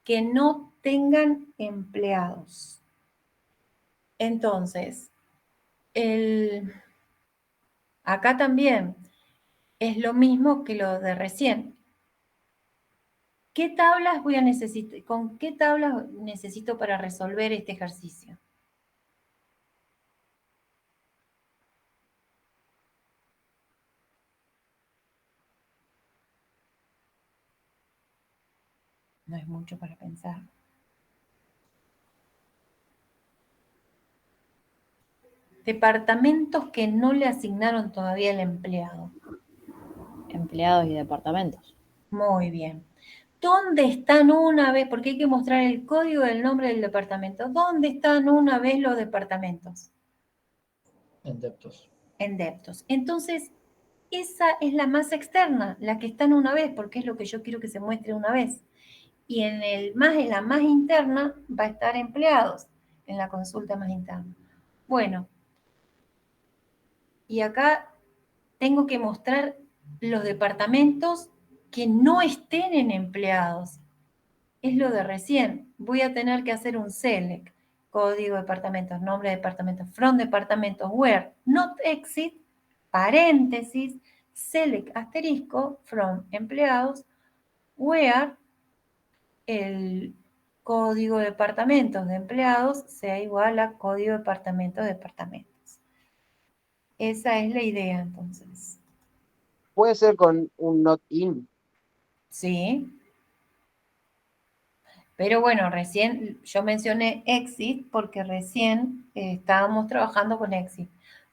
que no tengan empleados. Entonces, acá también es lo mismo que lo de recién. ¿Qué tablas voy a necesitar? ¿Con qué tablas necesito para resolver este ejercicio? No es mucho para pensar. Departamentos que no le asignaron todavía el empleado. Empleados y departamentos. Muy bien. ¿Dónde están una vez? Porque hay que mostrar el código del nombre del departamento. ¿Dónde están una vez los departamentos? En deptos. En deptos. Entonces, esa es la más externa, la que está en una vez, porque es lo que yo quiero que se muestre una vez. Y en la más interna va a estar empleados, en la consulta más interna. Bueno, y acá tengo que mostrar los departamentos que no estén en empleados. Es lo de recién. Voy a tener que hacer un select. Código de departamentos, nombre de departamentos, from departamentos, where, not exit, paréntesis, select asterisco, from empleados, where el código de departamentos de empleados sea igual a código de departamentos de departamentos. Esa es la idea entonces. Puede ser con un not in. Sí. Pero bueno, recién yo mencioné exit porque recién estábamos trabajando con exit.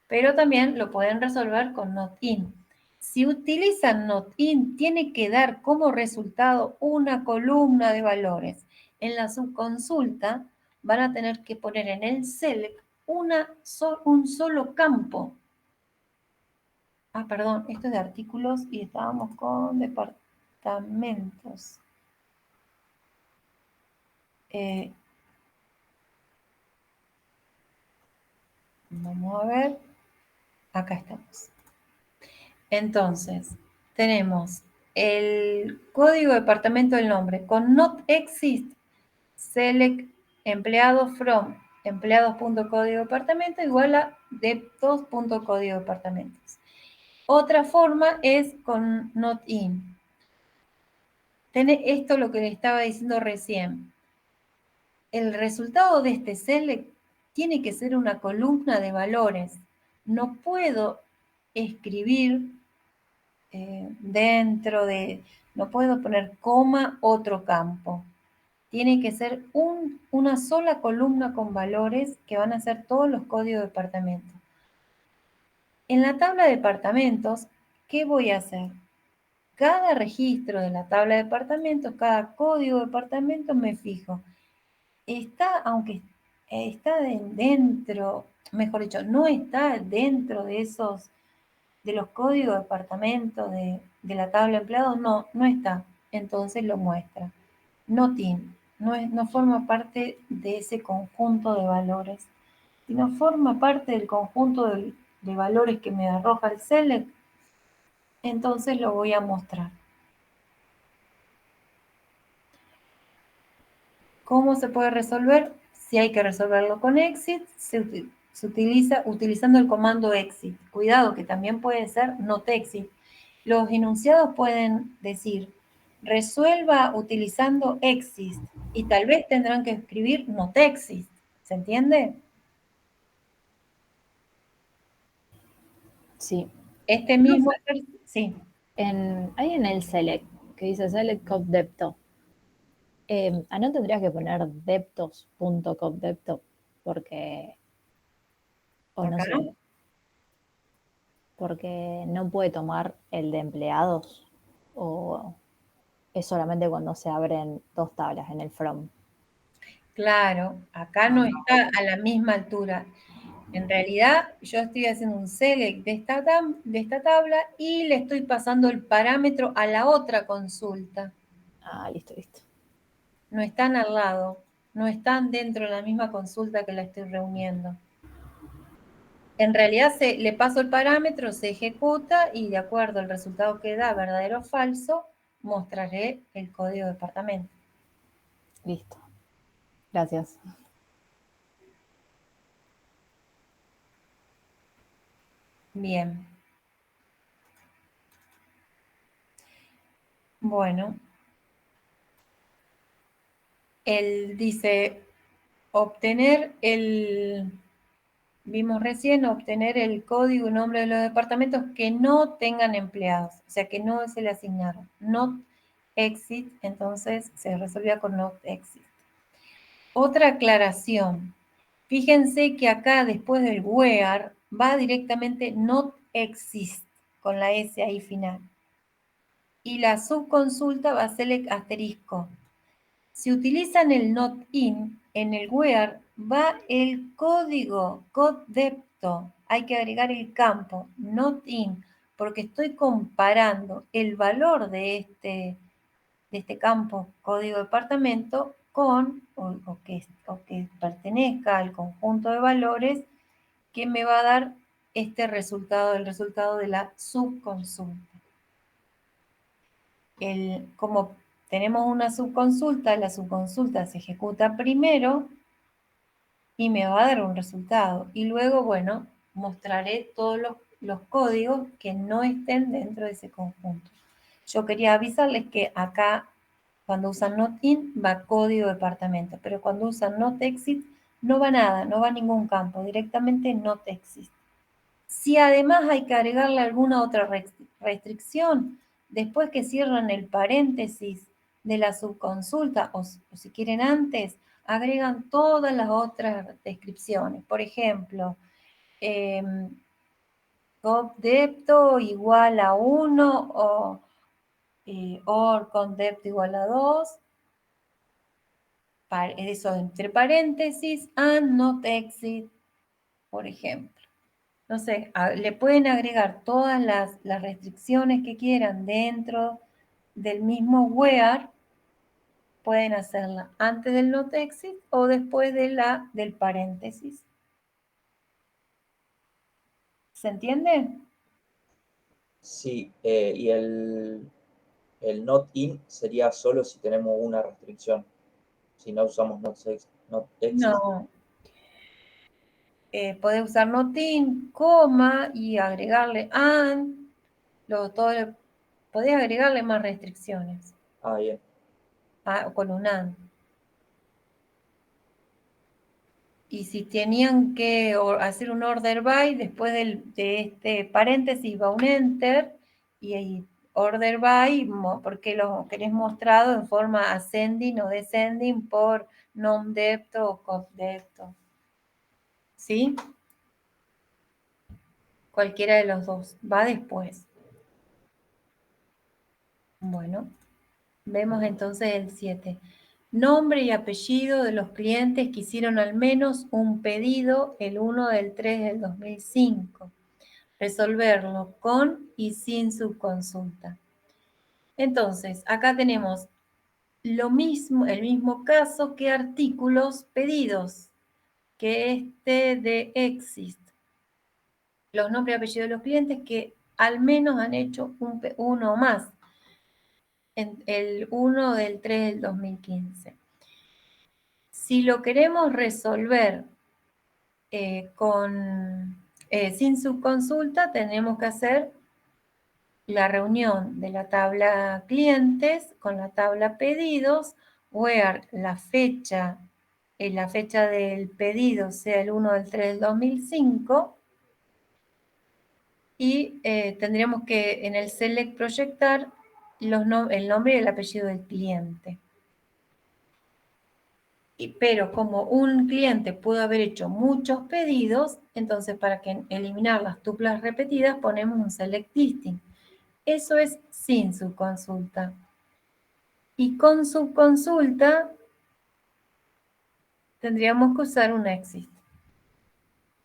Pero también lo pueden resolver con not in. Si utilizan not in, tiene que dar como resultado una columna de valores. En la subconsulta van a tener que poner en el select un solo campo. Ah, perdón, esto es de artículos y estábamos con departamentos. Vamos a ver. Acá estamos. Entonces, tenemos el código de departamento del nombre con not exist, select empleado from empleados.código departamento igual a deptos.código departamentos. Otra forma es con not in. Esto es lo que le estaba diciendo recién. El resultado de este select tiene que ser una columna de valores. No puedo escribir no puedo poner coma otro campo. Tiene que ser una sola columna con valores que van a ser todos los códigos de departamento. En la tabla de departamentos, ¿qué voy a hacer? Cada registro de la tabla de departamentos, cada código de departamento me fijo. Aunque está dentro, mejor dicho, no está dentro de los códigos de departamento de la tabla de empleados, no está. Entonces lo muestra. Not in, no forma parte de ese conjunto de valores, sino forma parte del conjunto de valores que me arroja el select. Entonces lo voy a mostrar. ¿Cómo se puede resolver? Si hay que resolverlo con exit, Se utiliza utilizando el comando exit. Cuidado, que también puede ser not exit. Los enunciados pueden decir, resuelva utilizando exist, y tal vez tendrán que escribir not exist. ¿Se entiende? Sí. Este mismo sí. Hay en el select, que dice select copdepto. No tendrías que poner deptos.copdepto, porque, o no ¿Acá? sé, porque no puede tomar el de empleados, o es solamente cuando se abren dos tablas en el from. Claro, acá no está a la misma altura. En realidad, yo estoy haciendo un select de esta tabla y le estoy pasando el parámetro a la otra consulta. Ah, listo, listo. No están al lado, no están dentro de la misma consulta que la estoy reuniendo. En realidad le paso el parámetro, se ejecuta y de acuerdo al resultado que da, verdadero o falso, mostraré el código de departamento. Listo. Gracias. Bien. Bueno. Él dice, vimos recién, obtener el código y nombre de los departamentos que no tengan empleados, o sea, que no se le asignaron. Not exit, entonces se resolvía con not exit. Otra aclaración. Fíjense que acá después del where va directamente not exist, con la S ahí final. Y la subconsulta va a select asterisco. Si utilizan el not in, en el where va el código, copdepto. Hay que agregar el campo, not in, porque estoy comparando el valor de este campo código departamento con, o que pertenezca al conjunto de valores que me va a dar este resultado, el resultado de la subconsulta. Como tenemos una subconsulta, la subconsulta se ejecuta primero y me va a dar un resultado. Y luego, bueno, mostraré todos los códigos que no estén dentro de ese conjunto. Yo quería avisarles que acá, cuando usan not in, va código departamento, pero cuando usan not exit, no va nada, no va ningún campo, directamente not exist. Si además hay que agregarle alguna otra restricción, después que cierran el paréntesis de la subconsulta, o si quieren antes, agregan todas las otras descripciones. Por ejemplo, copdepto igual a 1 o or copdepto igual a 2. Eso entre paréntesis, and not exit, por ejemplo. No sé, le pueden agregar todas las restricciones que quieran dentro del mismo where. Pueden hacerla antes del not exit o después del paréntesis. ¿Se entiende? Sí, y el not in sería solo si tenemos una restricción. Si no usamos not exit. No. Podés usar not in, coma y agregarle and. Podés agregarle más restricciones. Ah, bien. Con un and. Y si tenían que hacer un order by, después de este paréntesis va un enter, y ahí order by, porque lo querés mostrado en forma ascending o descending por non-depto o copdepto. ¿Sí? Cualquiera de los dos, va después. Bueno, vemos entonces el 7. Nombre y apellido de los clientes que hicieron al menos un pedido el 1 del 3 del 2005. Resolverlo con y sin subconsulta. Entonces, acá tenemos el mismo caso que artículos pedidos, que de exist. Los nombres y apellidos de los clientes que al menos han hecho uno o más. En el 1 del 3 del 2015. Si lo queremos resolver sin subconsulta tenemos que hacer la reunión de la tabla clientes con la tabla pedidos, where la fecha del pedido sea el 1 del 3 del 2005, y tendríamos que en el select proyectar el nombre y el apellido del cliente. Pero como un cliente pudo haber hecho muchos pedidos, entonces para eliminar las tuplas repetidas ponemos un select listing. Eso es sin subconsulta. Y con subconsulta tendríamos que usar un exit.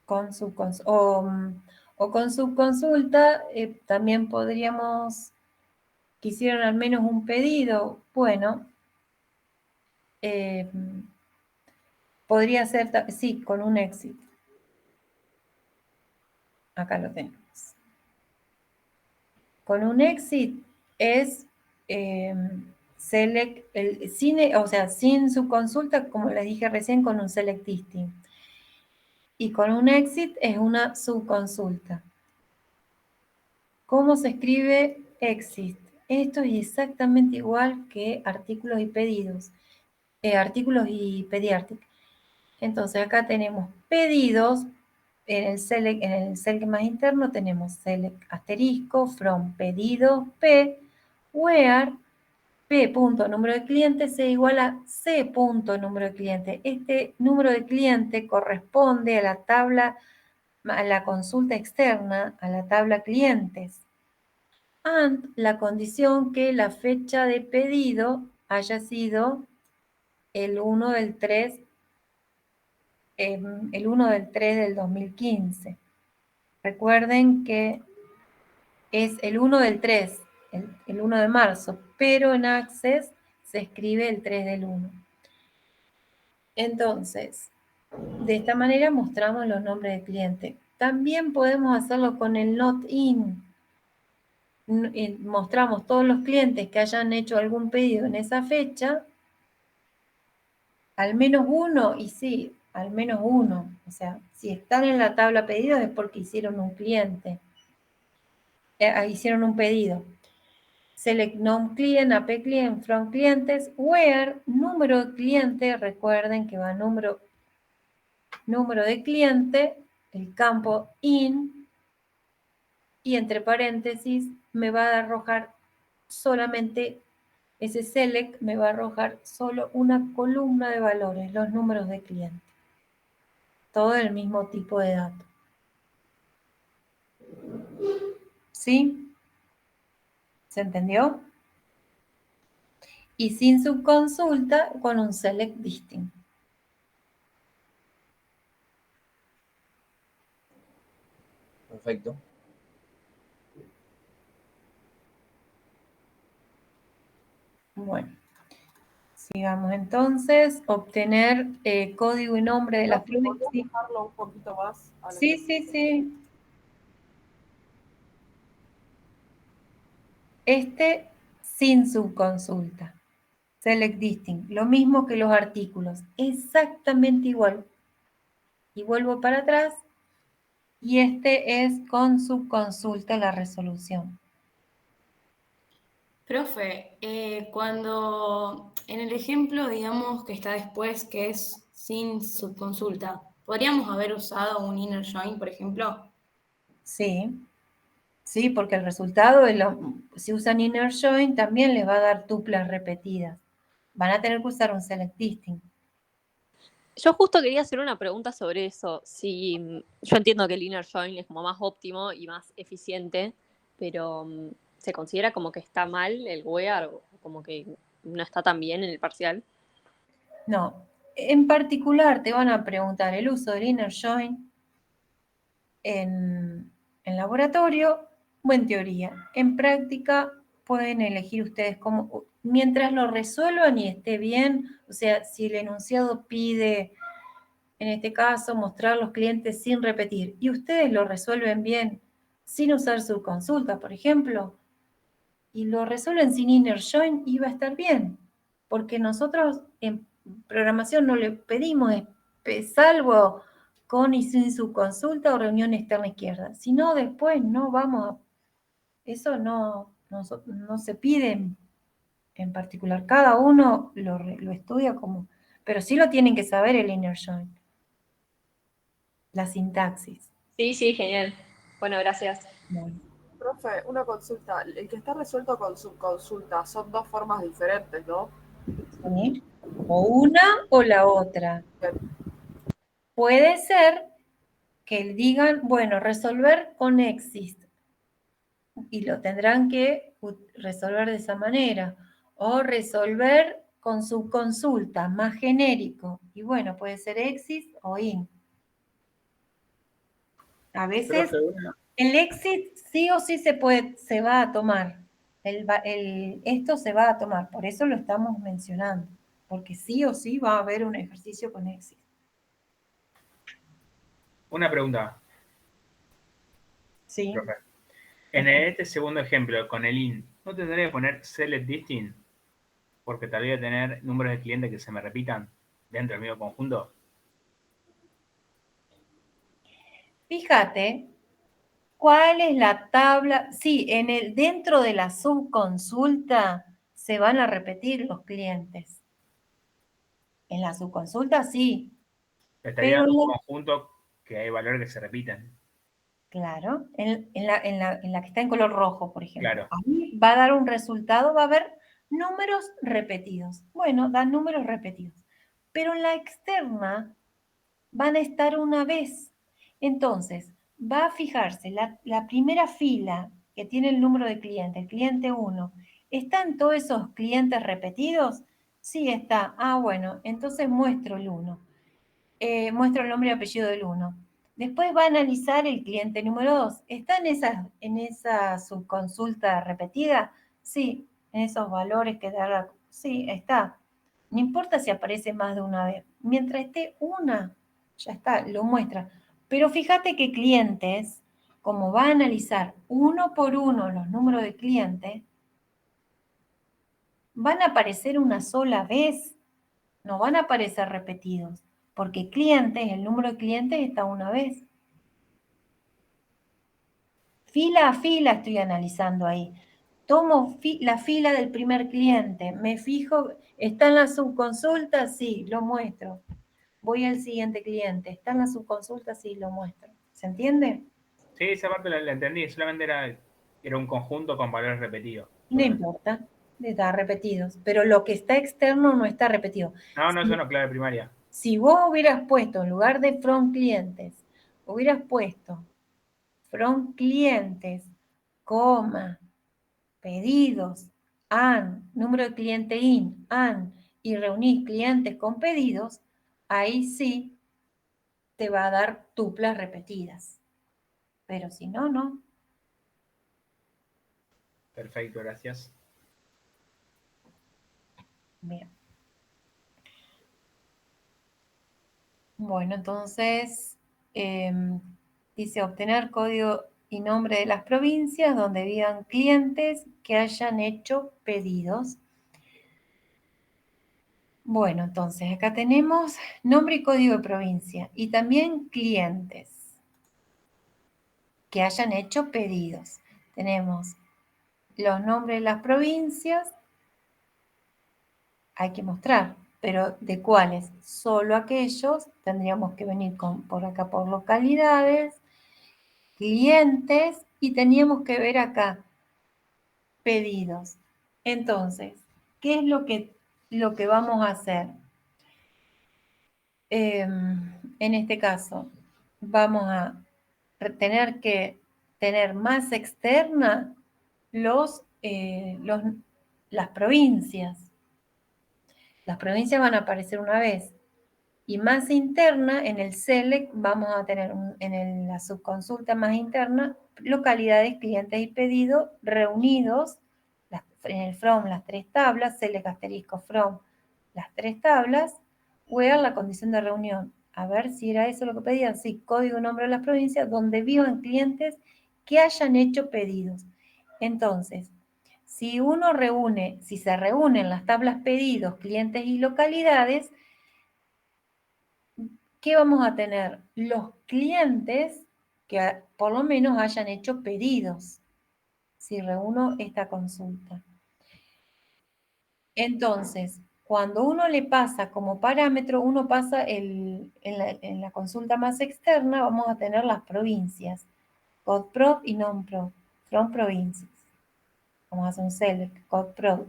O con subconsulta también podríamos, que hicieron al menos un pedido, bueno, podría ser, sí, con un exit. Acá lo tenemos. Con un exit es select, sin subconsulta, como les dije recién, con un select listing. Y con un exit es una subconsulta. ¿Cómo se escribe exit? Esto es exactamente igual que artículos y pedidos. Artículos y pediatric. Entonces acá tenemos pedidos. En el select más interno tenemos select asterisco from pedidos p, where p punto número de clientes sea igual a c punto número de clientes. Este número de cliente corresponde a la tabla, a la consulta externa, a la tabla clientes. And la condición que la fecha de pedido haya sido el 1 del 3 del 2015. Recuerden que es el 1 del 3, el 1 de marzo, pero en Access se escribe el 3 del 1. Entonces, de esta manera mostramos los nombres de cliente. También podemos hacerlo con el not in. Mostramos todos los clientes que hayan hecho algún pedido en esa fecha, al menos uno, y sí, al menos uno. O sea, si están en la tabla pedidos es porque hicieron un cliente. Hicieron un pedido. Select non client, AP client, from clientes, where número de cliente, recuerden que va número de cliente, el campo in, y entre paréntesis me va a arrojar solamente, ese select me va a arrojar solo una columna de valores, los números de cliente. Todo el mismo tipo de datos. ¿Sí? ¿Se entendió? Y sin subconsulta con un select listing. Perfecto. Bueno, sigamos entonces. Obtener código y nombre de las ¿Podrías flores. Sí, dejarlo un poquito más? sí. Este sin subconsulta. Select listing. Lo mismo que los artículos. Exactamente igual. Y vuelvo para atrás. Y este es con subconsulta la resolución. Profe, cuando en el ejemplo, digamos, que está después, que es sin subconsulta, ¿podríamos haber usado un inner join, por ejemplo? Sí, porque el resultado, si usan inner join, también les va a dar tuplas repetidas. Van a tener que usar un select listing. Yo justo quería hacer una pregunta sobre eso. Yo entiendo que el inner join es como más óptimo y más eficiente, pero ¿se considera como que está mal el where o como que no está tan bien en el parcial? No. En particular te van a preguntar el uso del inner join en laboratorio o en teoría. En práctica pueden elegir ustedes cómo, mientras lo resuelvan y esté bien, o sea, si el enunciado pide, en este caso, mostrar los clientes sin repetir, y ustedes lo resuelven bien, sin usar su consulta, por ejemplo, y lo resuelven sin inner join, y va a estar bien, porque nosotros en programación no le pedimos, salvo con y sin subconsulta o reunión externa izquierda. Si no, después no vamos a... Eso no se pide en particular. Cada uno lo estudia como... Pero sí lo tienen que saber el inner join. La sintaxis. Sí, sí, genial. Bueno, gracias. Bueno. Profe, una consulta. El que está resuelto con subconsulta son dos formas diferentes, ¿no? ¿Sí? O una o la otra. Puede ser que digan, bueno, resolver con exist. Y lo tendrán que resolver de esa manera. O resolver con subconsulta, más genérico. Y bueno, puede ser exist o in. A veces el exit sí o sí se va a tomar. Esto se va a tomar, por eso lo estamos mencionando. Porque sí o sí va a haber un ejercicio con exit. Una pregunta. Sí. Profe. En este segundo ejemplo, con el IN, ¿no tendría que poner select distinct? Porque tal vez tener números de clientes que se me repitan dentro del mismo conjunto. Fíjate, ¿cuál es la tabla? Sí, dentro de la subconsulta se van a repetir los clientes. En la subconsulta sí. Estaría Pero en un conjunto que hay valores que se repiten. claro, en la que está en color rojo, por ejemplo. Claro. Ahí va a dar un resultado, va a haber números repetidos. Bueno, dan números repetidos. Pero en la externa van a estar una vez. Entonces, va a fijarse la primera fila que tiene el número de cliente, el cliente 1. ¿Están todos esos clientes repetidos? Sí, está. Ah, bueno, entonces muestro el 1. Muestro el nombre y apellido del 1. Después va a analizar el cliente número 2. ¿Está en esa subconsulta repetida? Sí, en esos valores que da. Sí, está. No importa si aparece más de una vez. Mientras esté una, ya está, lo muestra. Pero fíjate que clientes, como va a analizar uno por uno los números de clientes, van a aparecer una sola vez. No van a aparecer repetidos. Porque clientes, el número de clientes está una vez. Fila a fila estoy analizando ahí. Tomo la fila del primer cliente, me fijo, ¿está en la subconsulta? Sí, lo muestro. Voy al siguiente cliente, ¿está en la subconsulta? Sí, lo muestro. ¿Se entiende? Sí, esa parte la entendí, solamente era un conjunto con valores repetidos. No importa, está repetidos, pero lo que está externo no está repetido. No, eso no, clave primaria. Si vos hubieras puesto, en lugar de from clientes, hubieras puesto from clientes, coma, pedidos, número de cliente in, y reunís clientes con pedidos, ahí sí te va a dar tuplas repetidas. Pero si no, no. Perfecto, gracias. Bien. Bueno, entonces dice obtener código y nombre de las provincias donde vivan clientes que hayan hecho pedidos. Bueno, entonces acá tenemos nombre y código de provincia y también clientes que hayan hecho pedidos. Tenemos los nombres de las provincias, hay que mostrar, pero ¿de cuáles? Solo aquellos, tendríamos que venir por acá por localidades, clientes y teníamos que ver acá pedidos. Entonces, ¿qué es lo que vamos a hacer? En este caso, vamos a tener que tener más externa las provincias. Las provincias van a aparecer una vez. Y más interna, en el select, vamos a tener en la subconsulta más interna, localidades, clientes y pedidos reunidos, en el from las tres tablas, select asterisco from las tres tablas, where la condición de reunión. A ver si era eso lo que pedían. Sí, código nombre de las provincias donde vivan clientes que hayan hecho pedidos. Entonces, si se reúnen las tablas pedidos, clientes y localidades, ¿qué vamos a tener? Los clientes que por lo menos hayan hecho pedidos, si reúno esta consulta. Entonces, cuando uno le pasa como parámetro, uno pasa en la consulta más externa, vamos a tener las provincias, CODPROV y NONPROV, from provincias. Vamos a hacer un select, CODPROV,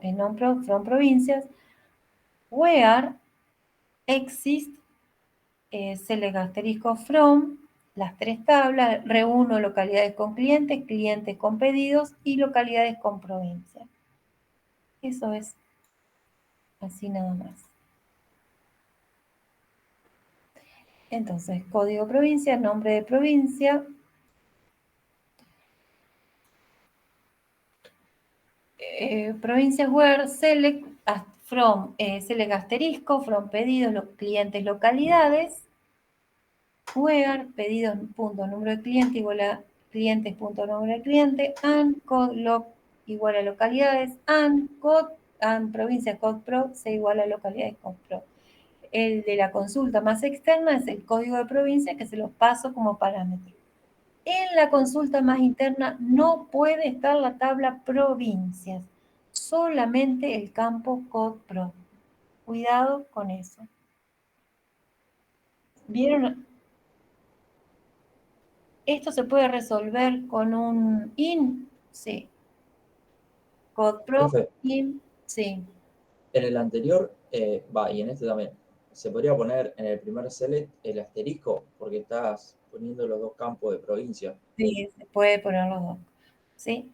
NONPROV, from provincias, where exist select asterisco from, las tres tablas, reúno localidades con clientes, clientes con pedidos y localidades con provincia. Eso es así nada más. Entonces, código provincia, nombre de provincia. Provincias where select from, select asterisco, from pedidos, los clientes, localidades. Where pedidos punto número de cliente igual a clientes punto número de cliente, and code loc igual a localidades, and code and provincia code pro se igual a localidades code pro. El de la consulta más externa es el código de provincia que se los paso como parámetro. En la consulta más interna no puede estar la tabla provincias, solamente el campo code pro. Cuidado con eso. ¿Vieron? ¿Esto se puede resolver con un in? Sí. CodePro, Profe, in, sí. en el anterior, y en este también, se podría poner en el primer select el asterisco, porque estás poniendo los dos campos de provincia. Sí, se puede poner los dos. ¿Sí?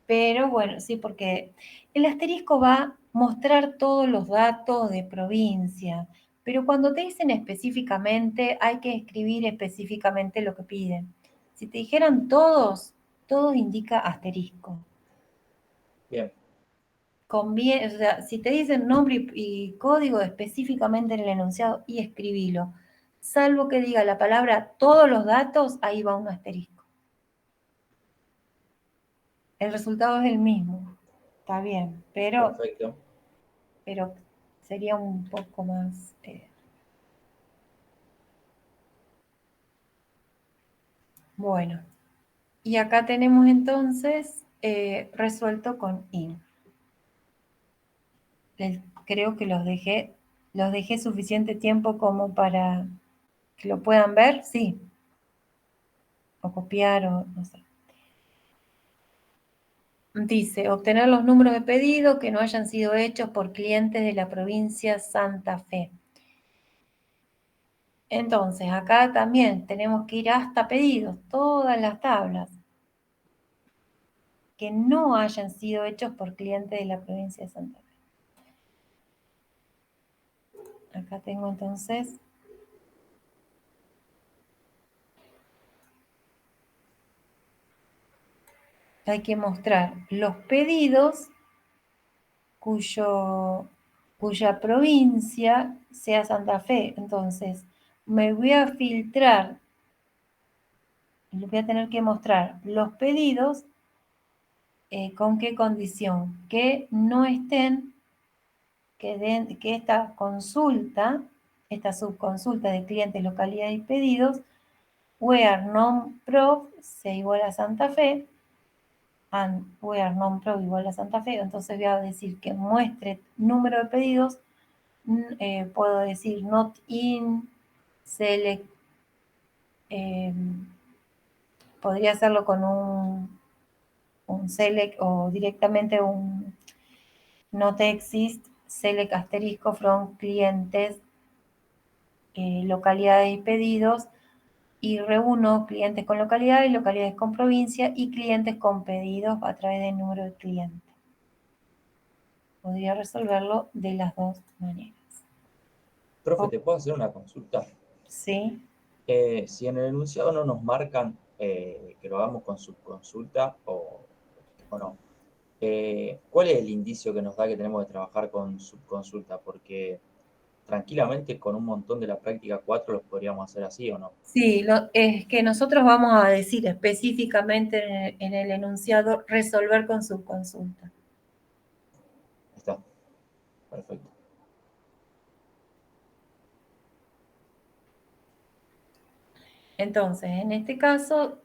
Pero bueno, sí, porque el asterisco va a mostrar todos los datos de provincia, pero cuando te dicen específicamente, hay que escribir específicamente lo que piden. Si te dijeran todos, todo indica asterisco. Bien. Conviene, o sea, si te dicen nombre y código específicamente en el enunciado y escribilo, salvo que diga la palabra todos los datos, ahí va un asterisco. El resultado es el mismo, está bien, pero Perfecto. sería un poco más... Bueno, y acá tenemos entonces resuelto con in. Creo que los dejé suficiente tiempo como para que lo puedan ver, sí. O copiar o no sé. Dice, obtener los números de pedido que no hayan sido hechos por clientes de la provincia Santa Fe. Entonces, acá también tenemos que ir hasta pedidos, todas las tablas que no hayan sido hechos por clientes de la provincia de Santa Fe. Acá tengo entonces... Hay que mostrar los pedidos cuya provincia sea Santa Fe. Entonces, me voy a filtrar, les voy a tener que mostrar los pedidos, ¿con qué condición? Que no estén, que esta consulta, esta subconsulta de clientes, localidad y pedidos, where non-prof sea igual a Santa Fe, and where non-prof igual a Santa Fe, entonces voy a decir que muestre número de pedidos, puedo decir not in, select, podría hacerlo con un select o directamente un not exist, select asterisco from clientes, localidades y pedidos, y reúno clientes con localidades, localidades con provincia y clientes con pedidos a través del número de cliente. Podría resolverlo de las dos maneras. Profe, ¿te puedo hacer una consulta? Sí. Si en el enunciado no nos marcan que lo hagamos con subconsulta o no, ¿cuál es el indicio que nos da que tenemos que trabajar con subconsulta? Porque tranquilamente con un montón de la práctica 4 los podríamos hacer así o no. Sí, es que nosotros vamos a decir específicamente en el enunciado resolver con subconsulta. Está. Perfecto. Entonces, en este caso,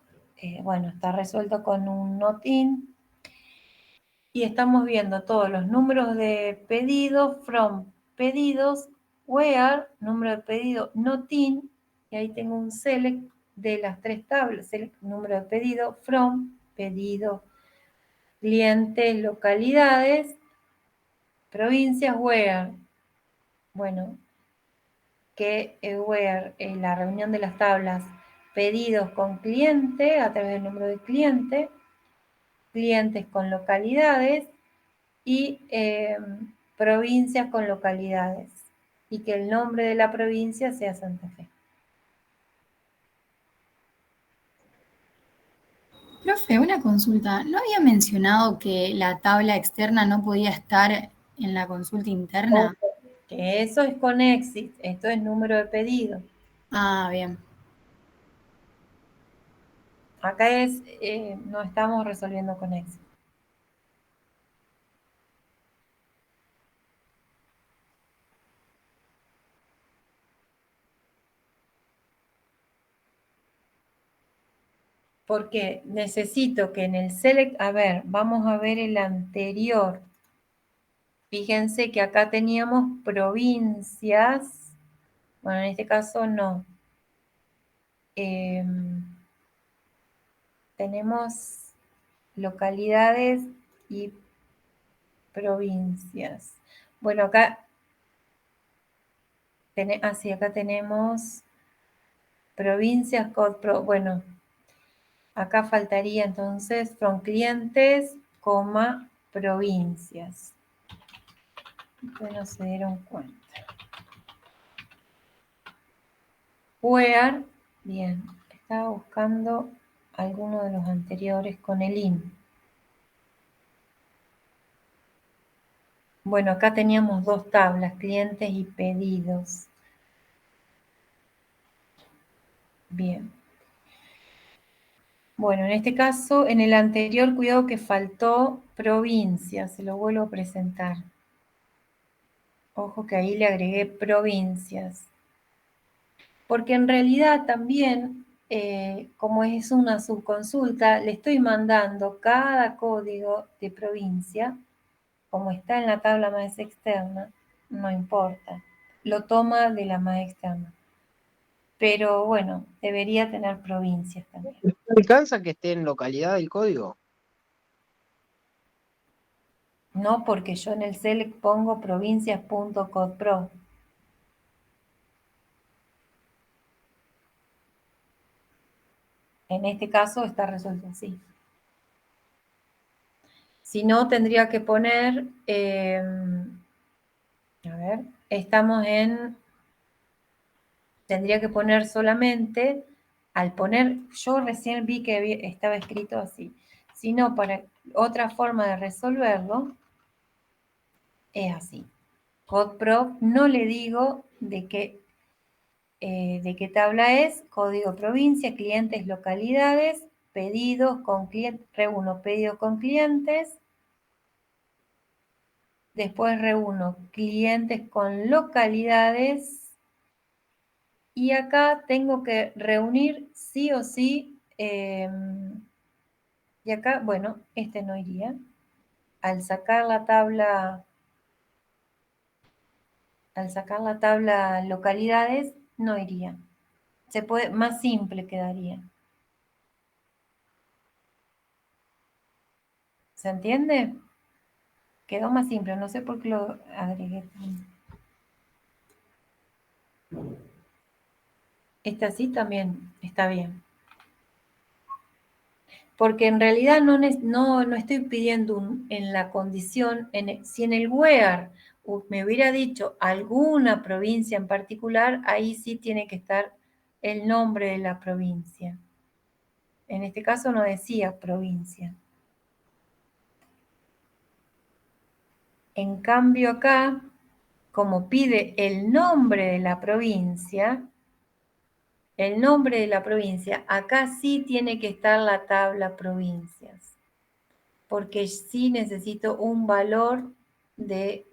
bueno, está resuelto con un not in. Y estamos viendo todos los números de pedido, from, pedidos, where, número de pedido, not in, y ahí tengo un select de las 3 tablas, select número de pedido, from, pedido, clientes, localidades, provincias, where. Bueno, que where, la reunión de las tablas, pedidos con cliente, a través del número de cliente, clientes con localidades, y provincias con localidades, y que el nombre de la provincia sea Santa Fe. Profe, una consulta. ¿No había mencionado que la tabla externa no podía estar en la consulta interna? Que eso es con exit, esto es número de pedido. Ah, bien. Acá no estamos resolviendo con exit. Porque necesito que en el select, a ver, vamos a ver el anterior. Fíjense que acá teníamos provincias, bueno, en este caso no. Tenemos localidades y provincias. Bueno, acá, acá tenemos provincias, bueno, acá faltaría entonces from clientes, coma, provincias. Bueno, se dieron cuenta. Where, bien, estaba buscando alguno de los anteriores con el in. Bueno, acá teníamos 2 tablas, clientes y pedidos. Bien. Bueno, en este caso, en el anterior, cuidado que faltó provincia, se lo vuelvo a presentar. Ojo que ahí le agregué provincias. Porque en realidad también, como es una subconsulta, le estoy mandando cada código de provincia, como está en la tabla más externa, no importa, lo toma de la más externa. Pero bueno, debería tener provincias también. ¿No alcanza que esté en localidad el código? No, porque yo en el select pongo provincias.codepro. En este caso está resuelto así. Si no, tendría que poner, a ver, tendría que poner solamente, al poner, yo recién vi que estaba escrito así. Si no, para otra forma de resolverlo, es así. CodePro, no le digo de qué tabla es, código provincia, clientes, localidades, pedidos con clientes, reúno pedidos con clientes, después reúno clientes con localidades, y acá tengo que reunir sí o sí, y acá, bueno, este no iría. Al sacar la tabla localidades, no iría. Se puede, más simple quedaría. ¿Se entiende? Quedó más simple, no sé por qué lo agregué. Esta sí también está bien. Porque en realidad no estoy pidiendo en la condición, si en el where me hubiera dicho alguna provincia en particular, ahí sí tiene que estar el nombre de la provincia. En este caso no decía provincia. En cambio acá, como pide el nombre de la provincia, acá sí tiene que estar la tabla provincias, porque sí necesito un valor del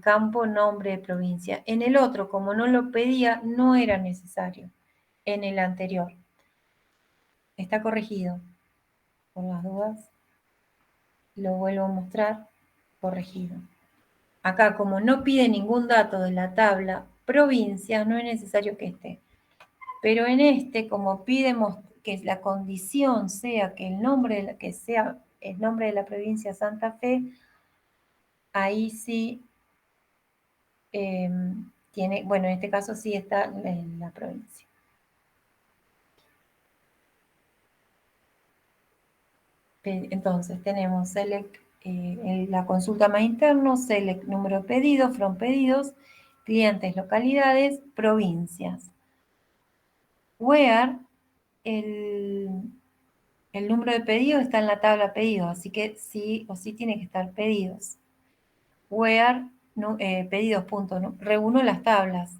campo nombre de provincia. En el otro, como no lo pedía, no era necesario. en el anterior. Está corregido. Por las dudas, lo vuelvo a mostrar corregido. Acá, como no pide ningún dato de la tabla provincias, no es necesario que esté. Pero en este, como pide que la condición sea que el nombre de la provincia Santa Fe, ahí sí tiene, bueno, en este caso sí está en la provincia. Entonces tenemos select, la consulta más interno, select número de pedidos, from pedidos, clientes, localidades, provincias. Where el número de pedidos está en la tabla pedidos, así que sí o sí tiene que estar pedidos. Where pedidos, punto, reúno las tablas.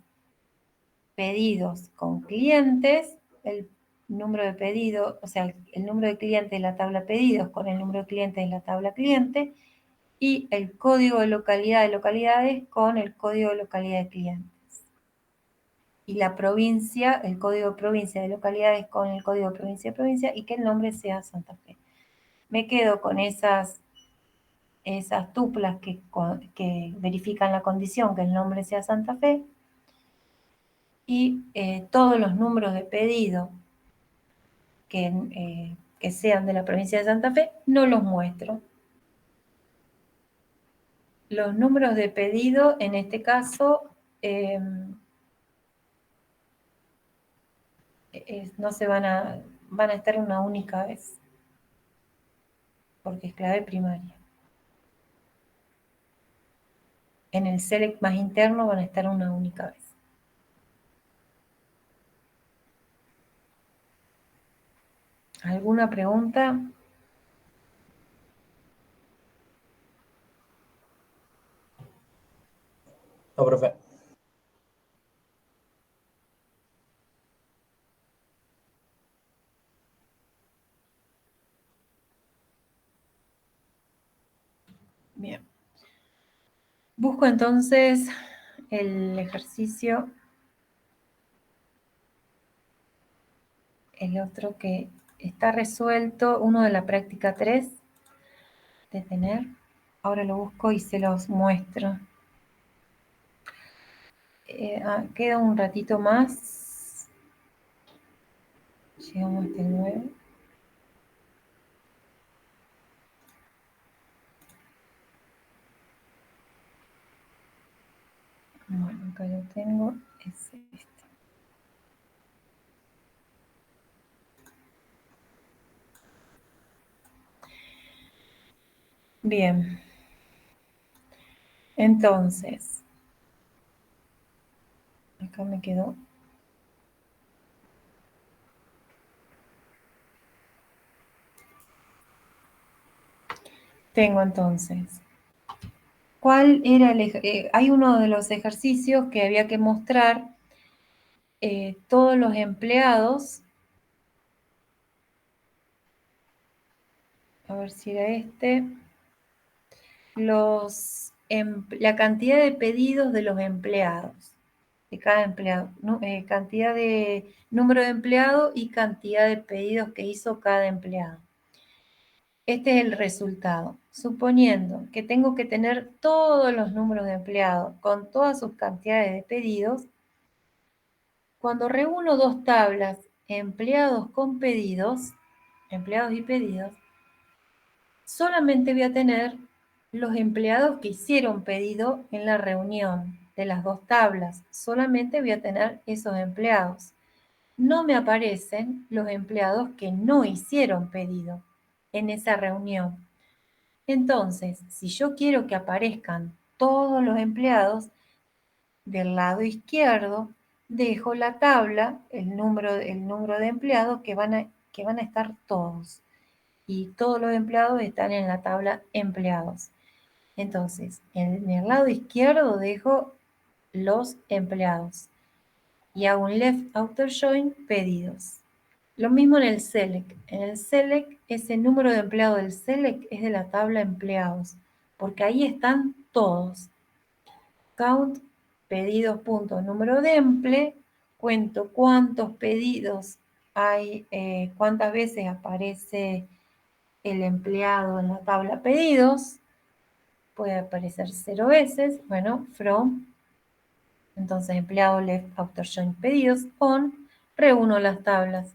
Pedidos con clientes, el número de pedido, o sea, el número de clientes de la tabla pedidos con el número de clientes de la tabla cliente, y el código de localidad de localidades con el código de localidad de clientes. Y la provincia, el código de provincia de localidades con el código de provincia, y que el nombre sea Santa Fe. Me quedo con esas tuplas que verifican la condición que el nombre sea Santa Fe, y todos los números de pedido que sean de la provincia de Santa Fe, no los muestro. Los números de pedido, en este caso, no se van a estar una única vez, porque es clave primaria. En el select más interno van a estar una única vez. ¿Alguna pregunta? No, profe. Bien. Busco entonces el ejercicio, el otro que está resuelto, uno de la práctica 3, de tener. Ahora lo busco y se los muestro. Queda un ratito más. Llegamos hasta el 9. Bueno, acá lo tengo. Es este. Bien. Entonces, acá me quedó. Tengo entonces. ¿Cuál era hay uno de los ejercicios que había que mostrar todos los empleados. A ver si era este. La cantidad de pedidos de los empleados. De cada empleado. Cantidad de número de empleado y cantidad de pedidos que hizo cada empleado. Este es el resultado. Suponiendo que tengo que tener todos los números de empleados con todas sus cantidades de pedidos, cuando reúno dos tablas, empleados con pedidos, empleados y pedidos, solamente voy a tener los empleados que hicieron pedido en la reunión de las dos tablas. Solamente voy a tener esos empleados. No me aparecen los empleados que no hicieron pedido en esa reunión. Entonces, si yo quiero que aparezcan todos los empleados, del lado izquierdo dejo la tabla, el número de empleados que van a estar todos. Y todos los empleados están en la tabla empleados. Entonces, en el lado izquierdo dejo los empleados. Y hago un left outer join pedidos. Lo mismo en el select. En el select, ese número de empleados del select es de la tabla empleados, porque ahí están todos. Count pedidos punto número de emple cuento cuántos pedidos hay, cuántas veces aparece el empleado en la tabla pedidos. Puede aparecer 0 veces. Bueno, from, entonces empleado left outer join pedidos, on, reúno las tablas.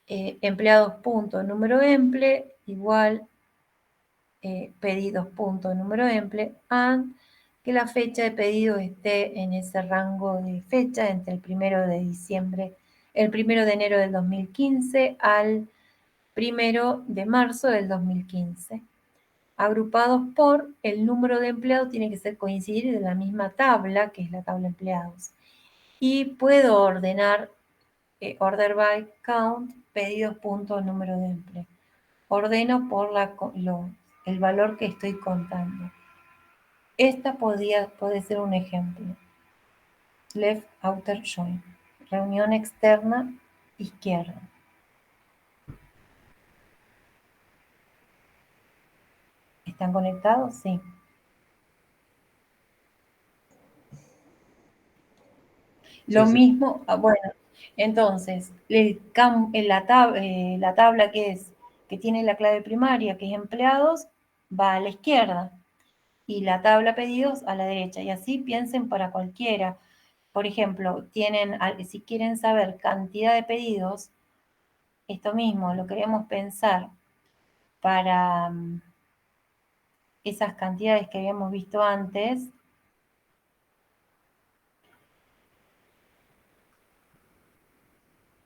Empleados punto número emple igual pedidos punto número emple, and que la fecha de pedido esté en ese rango de fecha entre el 1 de diciembre, el 1 de enero del 2015 al 1 de marzo del 2015. Agrupados por el número de empleados, tiene que coincidir de la misma tabla, que es la tabla empleados. Y puedo ordenar, order by count, pedidos punto número de empleo. Ordeno por el valor que estoy contando. Esta puede ser un ejemplo. Left outer join. Reunión externa izquierda. ¿Están conectados? Sí. Lo mismo, bueno, entonces, la tabla que tiene la clave primaria, que es empleados, va a la izquierda y la tabla pedidos a la derecha. Y así piensen para cualquiera. Por ejemplo, si quieren saber cantidad de pedidos, esto mismo lo queremos pensar para esas cantidades que habíamos visto antes.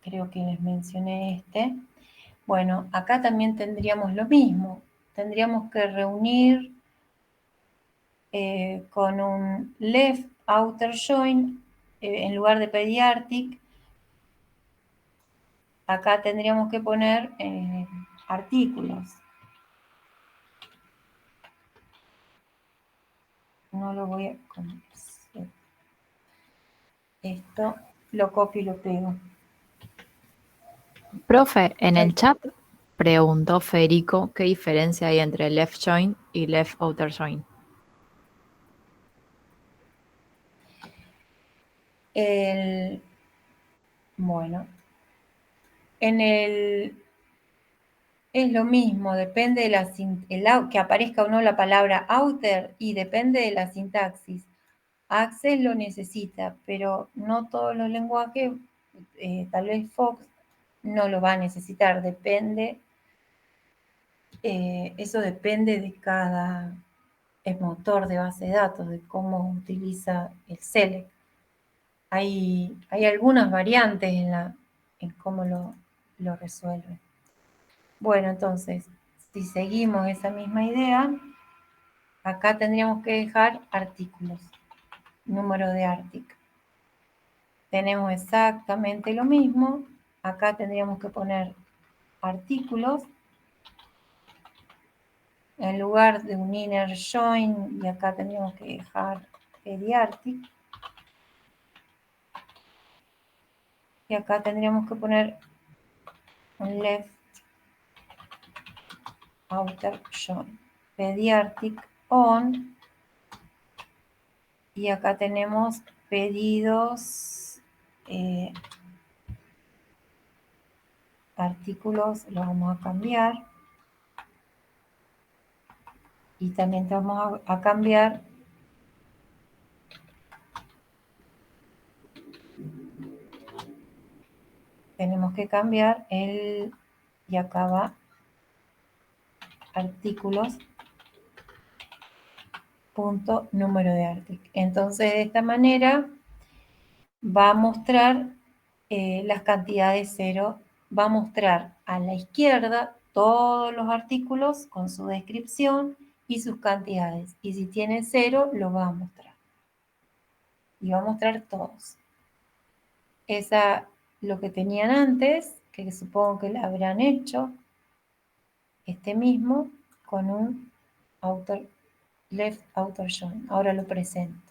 Creo que les mencioné este. Bueno, acá también tendríamos lo mismo. Tendríamos que reunir con un left outer join en lugar de pediartic. Acá tendríamos que poner artículos. No lo voy a... Esto lo copio y lo pego. Profe, en el chat preguntó Federico qué diferencia hay entre left join y left outer join. Bueno, es lo mismo, depende de que aparezca o no la palabra outer y depende de la sintaxis. Access lo necesita, pero no todos los lenguajes, tal vez Fox no lo va a necesitar, depende, eso depende de cada motor de base de datos, de cómo utiliza el select. Hay algunas variantes en cómo lo resuelve. Bueno, entonces, si seguimos esa misma idea, acá tendríamos que dejar artículos, número de artic. Tenemos exactamente lo mismo. Acá tendríamos que poner artículos en lugar de un inner join, y acá tendríamos que dejar pediartic. Y acá tendríamos que poner un left outer join, pediartic on, y acá tenemos pedidos, artículos, lo vamos a cambiar, y también vamos a cambiar tenemos que cambiar y acá va artículos punto número de artic. Entonces, de esta manera va a mostrar las cantidades 0, va a mostrar a la izquierda todos los artículos con su descripción y sus cantidades. Y si tiene 0, lo va a mostrar. Y va a mostrar todos. Lo que tenían antes, que supongo que lo habrán hecho, este mismo, con un left outer join. Ahora lo presento.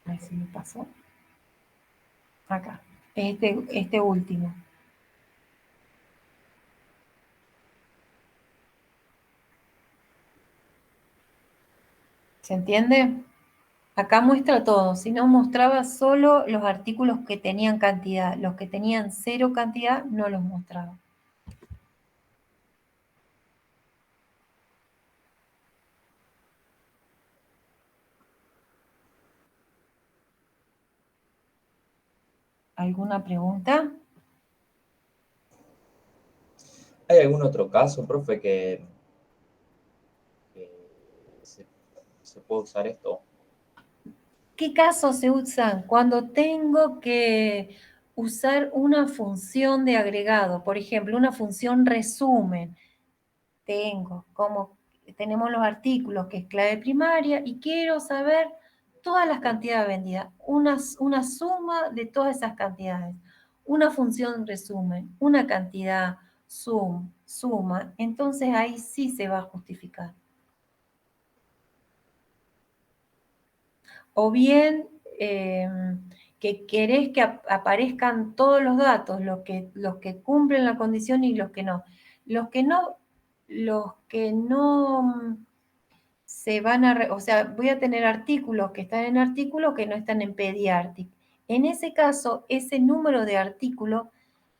Ahí ver si me pasó. Acá, este último. ¿Se entiende? Acá muestra todo, si no mostraba solo los artículos que tenían cantidad, los que tenían 0 cantidad no los mostraba. ¿Alguna pregunta? ¿Hay algún otro caso, profe, que se puede usar esto? ¿Qué casos se usan? Cuando tengo que usar una función de agregado, por ejemplo, una función resumen. Tenemos los artículos, que es clave primaria, y quiero saber todas las cantidades vendidas, una suma de todas esas cantidades, una función resumen, una cantidad, suma, entonces ahí sí se va a justificar. O bien que querés que aparezcan todos los datos, los que cumplen la condición y los que no. Los que no se van a, o sea, voy a tener artículos que están en artículos que no están en pediartic. En ese caso, ese número de artículos,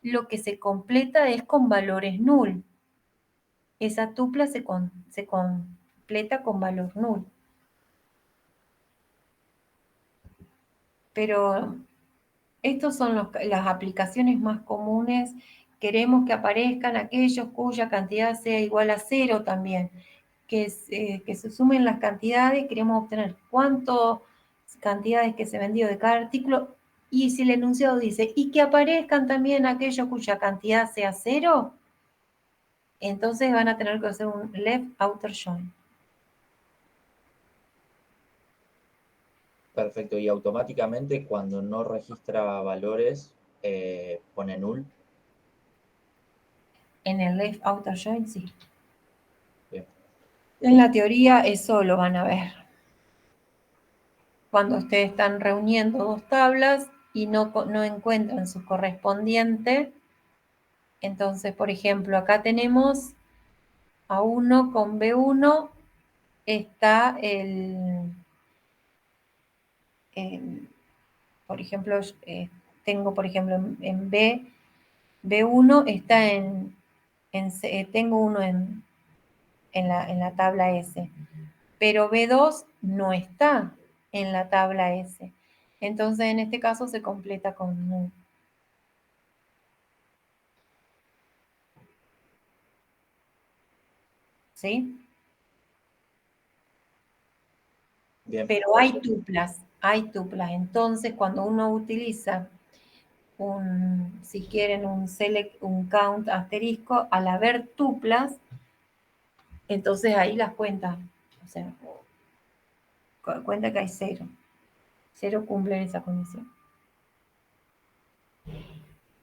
lo que se completa es con valores null. Esa tupla se completa con valor null. Pero estos son las aplicaciones más comunes. Queremos que aparezcan aquellos cuya cantidad sea igual a 0 también. Que se sumen las cantidades, queremos obtener cuántas cantidades que se vendió de cada artículo, y si el enunciado dice, y que aparezcan también aquellos cuya cantidad sea 0, entonces van a tener que hacer un left outer join. Perfecto, y automáticamente cuando no registra valores, pone null. En el left outer join, sí. Bien. En la teoría eso lo van a ver. Cuando ustedes están reuniendo dos tablas y no encuentran su correspondiente, entonces, por ejemplo, acá tenemos A1 con B1, está por ejemplo, tengo, por ejemplo, en B1 está tengo uno en la tabla S, pero B2 no está en la tabla S. Entonces, en este caso se completa con null. ¿Sí? Bien. Pero hay tuplas. Entonces, cuando uno utiliza si quieren, un select, un count asterisco, al haber tuplas, entonces ahí las cuenta. O sea, cuenta que hay 0. 0 cumplen esa condición.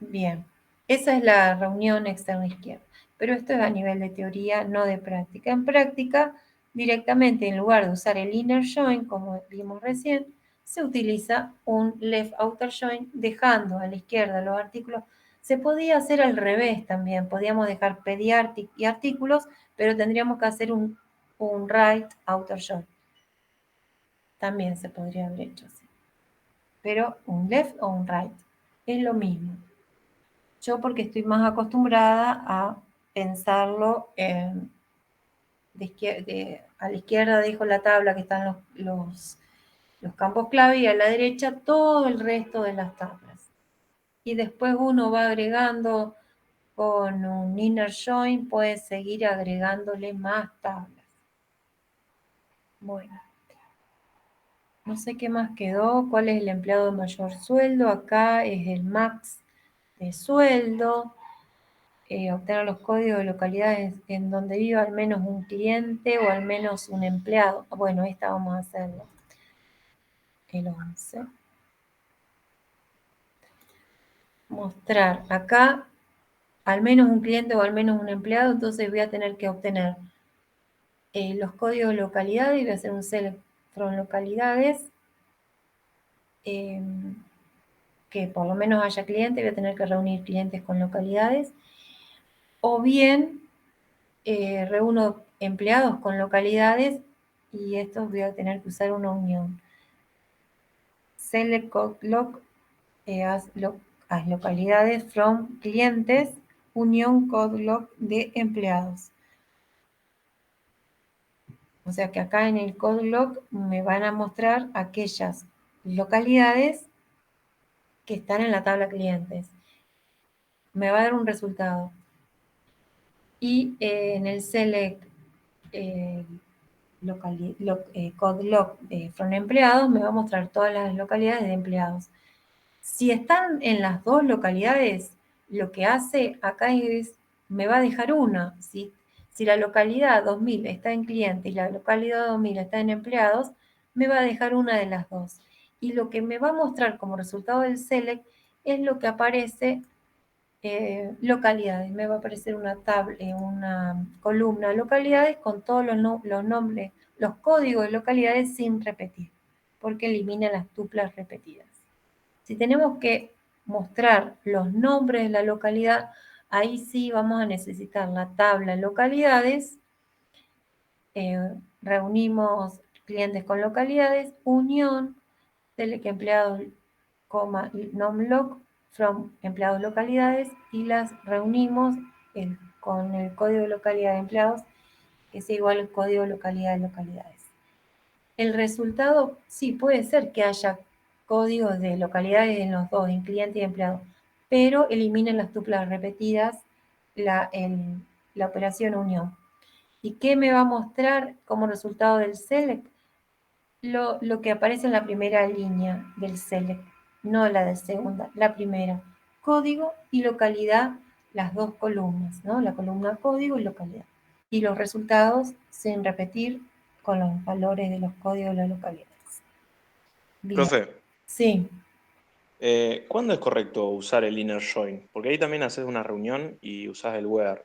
Bien. Esa es la reunión externa izquierda. Pero esto es a nivel de teoría, no de práctica. En práctica, directamente, en lugar de usar el inner join, como vimos recién, se utiliza un left outer join, dejando a la izquierda los artículos. Se podía hacer al revés también. Podíamos dejar pediartic y artículos, pero tendríamos que hacer un right outer join. También se podría haber hecho así. Pero un left o un right es lo mismo. Yo porque estoy más acostumbrada a pensarlo a la izquierda dejo la tabla que están los campos clave y a la derecha todo el resto de las tablas. Y después uno va agregando con un inner join, puede seguir agregándole más tablas. Bueno. No sé qué más quedó, cuál es el empleado de mayor sueldo. Acá es el max de sueldo. Obtener los códigos de localidades en donde viva al menos un cliente o al menos un empleado. Bueno, esta vamos a hacerlo. El 11. Mostrar acá al menos un cliente o al menos un empleado, entonces voy a tener que obtener los códigos de localidades y voy a hacer un select from localidades. que por lo menos haya clientes, voy a tener que reunir clientes con localidades, o bien reúno empleados con localidades y estos voy a tener que usar una unión. Select loc as localidades from clientes, unión code loc de empleados. O sea que acá en el code loc me van a mostrar aquellas localidades que están en la tabla clientes. Me va a dar un resultado. Y en el select code loc from empleados me va a mostrar todas las localidades de empleados. Si están en las dos localidades, lo que hace acá es, me va a dejar una. Si la localidad 2000 está en cliente y la localidad 2000 está en empleados, me va a dejar una de las dos. Y lo que me va a mostrar como resultado del select es lo que aparece localidades. Me va a aparecer una columna localidades con todos los nombres, los códigos de localidades sin repetir, porque elimina las tuplas repetidas. Si tenemos que mostrar los nombres de la localidad, ahí sí vamos a necesitar la tabla localidades, reunimos clientes con localidades, unión, select empleados, nomloc, from empleados localidades, y las reunimos con el código de localidad de empleados, que es igual al código de localidad de localidades. El resultado, sí, puede ser que haya códigos de localidades en los dos, en cliente y empleado, pero eliminen las tuplas repetidas, la operación unión. ¿Y qué me va a mostrar como resultado del select? Lo que aparece en la primera línea del select, no la de segunda, la primera. Código y localidad, las dos columnas, ¿no? La columna código y localidad. Y los resultados sin repetir con los valores de los códigos de las localidades. Bien. Profe, Sí, ¿cuándo es correcto usar el inner join? Porque ahí también haces una reunión y usás el where.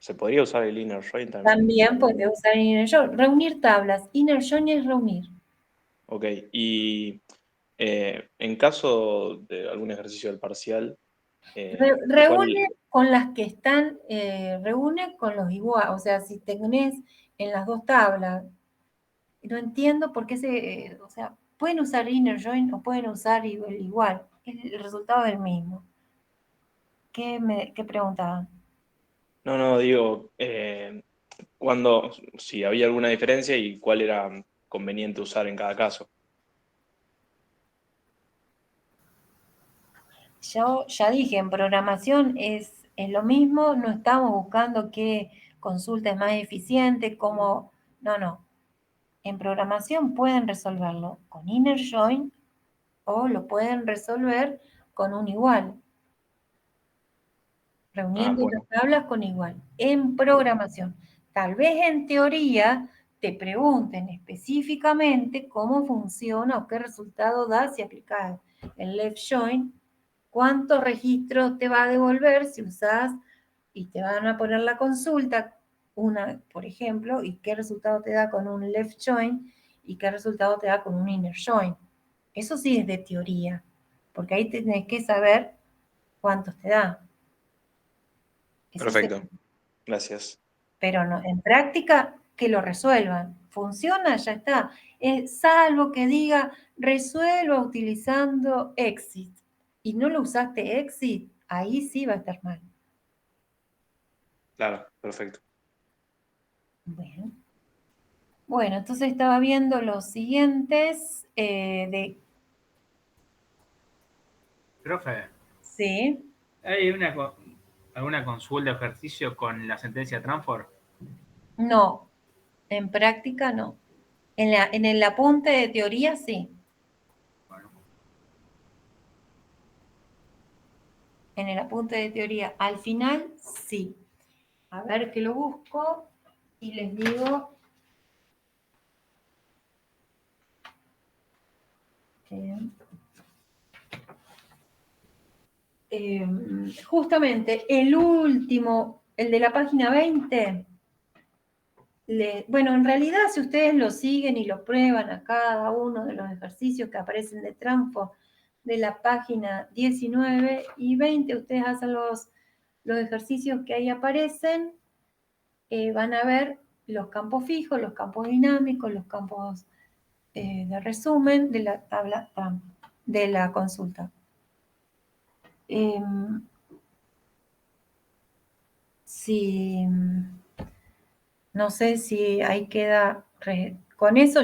¿Se podría usar el inner join también? también puede usar inner join. Reunir tablas. Inner join es reunir. Ok, y en caso de algún ejercicio del parcial, Reúne con las que están, reúne con los iguales. O sea, si tenés en las dos tablas, no entiendo por qué o sea, pueden usar inner join o pueden usar igual. El resultado es el mismo. ¿Qué preguntaban? no, digo, si había alguna diferencia y cuál era conveniente usar en cada caso. Yo ya dije, en programación es lo mismo, no estamos buscando qué consulta es más eficiente, cómo. No. En programación pueden resolverlo con inner join o lo pueden resolver con un igual, reuniendo Bueno. las tablas con igual. En programación. Tal vez en teoría te pregunten específicamente cómo funciona o qué resultado da si aplicas el left join, cuántos registros te va a devolver si usas y te van a poner la consulta, una, por ejemplo, y qué resultado te da con un left join y qué resultado te da con un inner join. Eso sí es de teoría, porque ahí tenés que saber cuántos te da. Eso Perfecto, sí. gracias. Pero no, en práctica, que lo resuelvan. Funciona, ya está. Salvo que diga, resuelva utilizando exit. Y no lo usaste exit, ahí sí va a estar mal. Claro, perfecto. Bueno, entonces estaba viendo los siguientes Profe, Sí. ¿hay alguna consulta o ejercicio con la sentencia Transfor? No, en práctica no. En el apunte de teoría sí. En el apunte de teoría, al final sí. A ver que lo busco y les digo. Justamente el último, el de la página 20, bueno, en realidad si ustedes lo siguen y lo prueban a cada uno de los ejercicios que aparecen de Transform de la página 19 y 20, ustedes hacen los ejercicios que ahí aparecen, van a ver los campos fijos, los campos dinámicos, los campos de resumen de la tabla de la consulta. No sé si ahí queda, con eso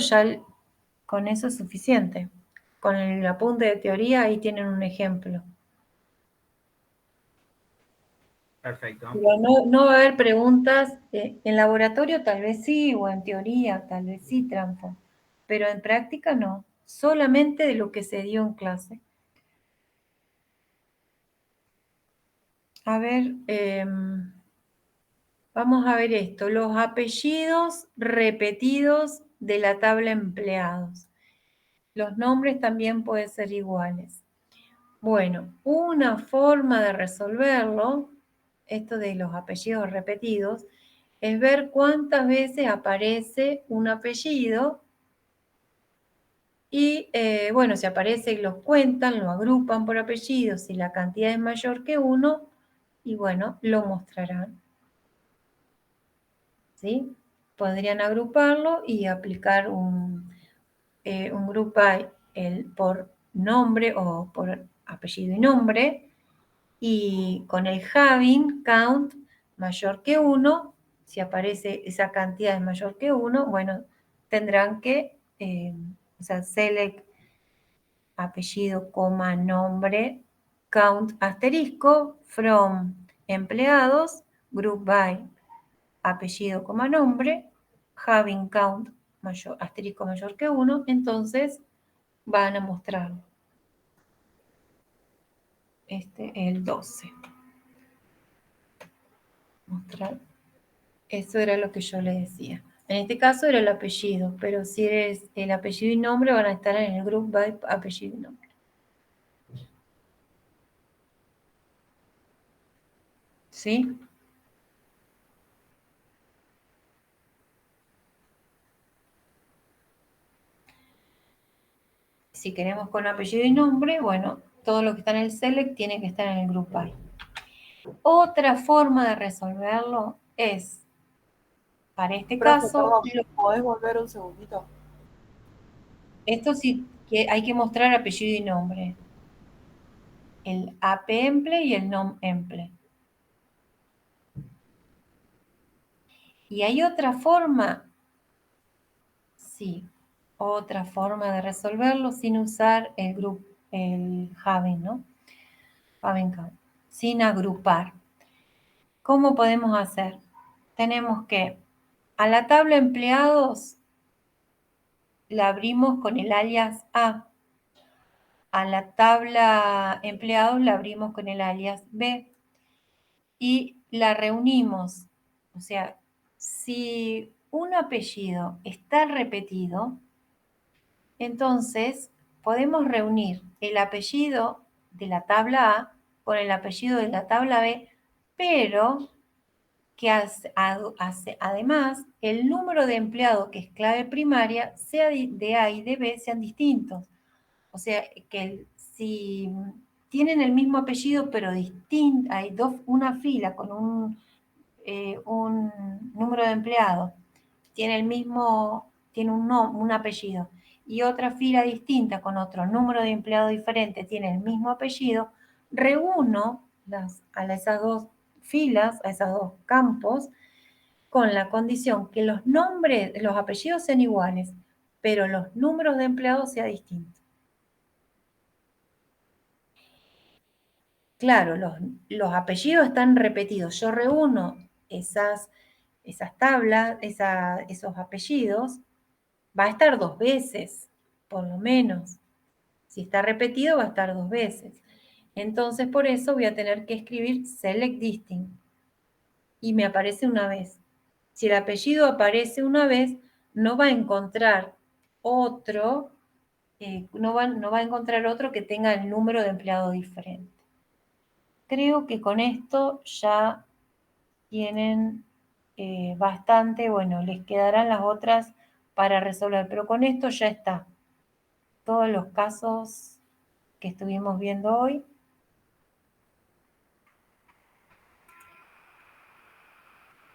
con eso es suficiente. Con el apunte de teoría ahí tienen un ejemplo. Perfecto. Pero no va a haber preguntas, en laboratorio tal vez sí, o en teoría tal vez sí, Transform, pero en práctica no, solamente de lo que se dio en clase. A ver, vamos a ver esto, los apellidos repetidos de la tabla empleados. Los nombres también pueden ser iguales. Bueno, una forma de resolverlo, esto de los apellidos repetidos, es ver cuántas veces aparece un apellido y, bueno, si aparece los cuentan, lo agrupan por apellidos, si la cantidad es mayor que 1, y bueno, lo mostrarán. ¿Sí? Podrían agruparlo y aplicar un group by por nombre o por apellido y nombre, y con el having count mayor que 1, si aparece esa cantidad es mayor que 1, bueno, tendrán que, o sea, select apellido, coma, nombre, count asterisco, from empleados, group by apellido, coma, nombre, having count mayor, asterisco mayor que 1, entonces van a mostrarlo. El 12. Mostrar. Eso era lo que yo le decía. En este caso era el apellido, pero si es el apellido y nombre van a estar en el group by apellido y nombre. ¿Sí? Si queremos con apellido y nombre, bueno, todo lo que está en el select tiene que estar en el group by. Otra forma de resolverlo es, para este caso, Perdón, ¿podés volver un segundito? Esto sí que hay que mostrar apellido y nombre. El ap-emple y el nom-emple. Y hay otra forma, sí, otra forma de resolverlo sin usar el having, ¿no? Having count, sin agrupar. ¿Cómo podemos hacer? Tenemos que a la tabla empleados la abrimos con el alias A. A la tabla empleados la abrimos con el alias B. Y la reunimos. O sea, si un apellido está repetido, entonces podemos reunir el apellido de la tabla A con el apellido de la tabla B, pero que además el número de empleado que es clave primaria sea de A y de B sean distintos. O sea, que si tienen el mismo apellido pero distinto, hay una fila con un número de empleados, tiene un apellido, y otra fila distinta con otro número de empleados diferente tiene el mismo apellido, reúno a esas dos filas, a esos dos campos, con la condición que los apellidos sean iguales, pero los números de empleados sean distintos. Claro, los apellidos están repetidos. Yo reúno esas tablas, esos apellidos, va a estar 2 veces, por lo menos. Si está repetido, va a estar 2 veces. Entonces, por eso voy a tener que escribir select distinct. Y me aparece una vez. Si el apellido aparece una vez, no va a encontrar otro, no va a encontrar otro que tenga el número de empleado diferente. Creo que con esto ya tienen bastante, bueno, les quedarán las otras para resolver, pero con esto ya está. Todos los casos que estuvimos viendo hoy.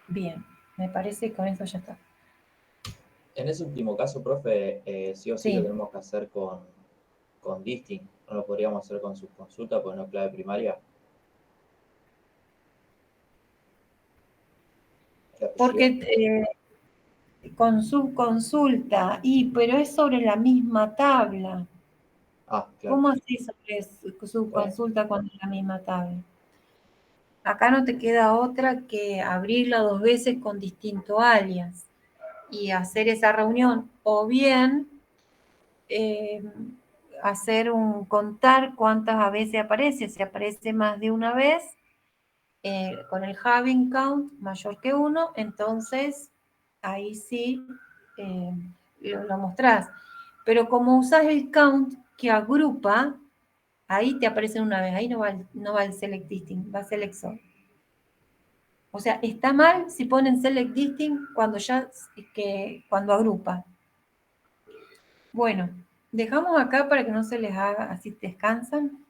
Bien, me parece que con eso ya está. En ese último caso, profe, sí o sí Sí. lo tenemos que hacer con Distinct. No lo podríamos hacer con subconsulta, porque no es clave primaria. ¿El apellido? Porque con subconsulta, pero es sobre la misma tabla. Ah, claro. ¿Cómo así sobre subconsulta cuando es la misma tabla? Acá no te queda otra que abrirla 2 veces con distinto alias y hacer esa reunión, o bien contar cuántas veces aparece. Si aparece más de una vez, con el having count mayor que 1, entonces ahí sí lo mostrás. Pero como usás el count que agrupa, ahí te aparece una vez, ahí no va el select distinct, va select sort. O sea, está mal si ponen select distinct cuando agrupa. Bueno, dejamos acá para que no se les haga, así descansan.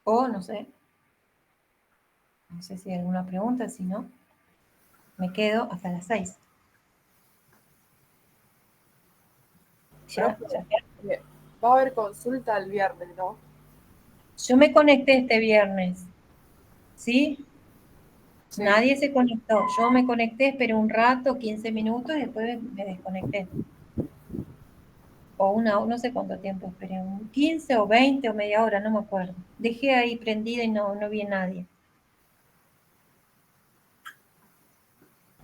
O no sé si hay alguna pregunta, si no, me quedo hasta las 6. Ya. Va a haber consulta el viernes, ¿no? Yo me conecté este viernes, ¿sí? Sí. Nadie se conectó. Yo me conecté, esperé un rato, 15 minutos, y después me desconecté. O no sé cuánto tiempo esperé, 15 o 20 o media hora, no me acuerdo. Dejé ahí prendida y no vi a nadie.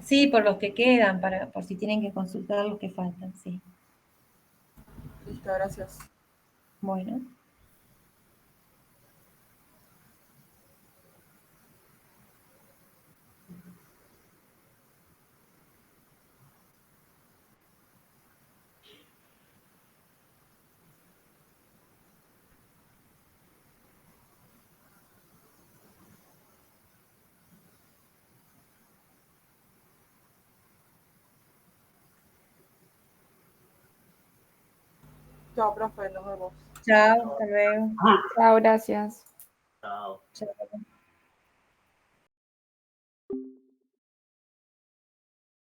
Sí, por los que quedan, por si tienen que consultar los que faltan, sí. Listo, gracias. Bueno. Chao, profe, nos vemos. Chao, hasta luego. Chao, gracias. Chao. Chao.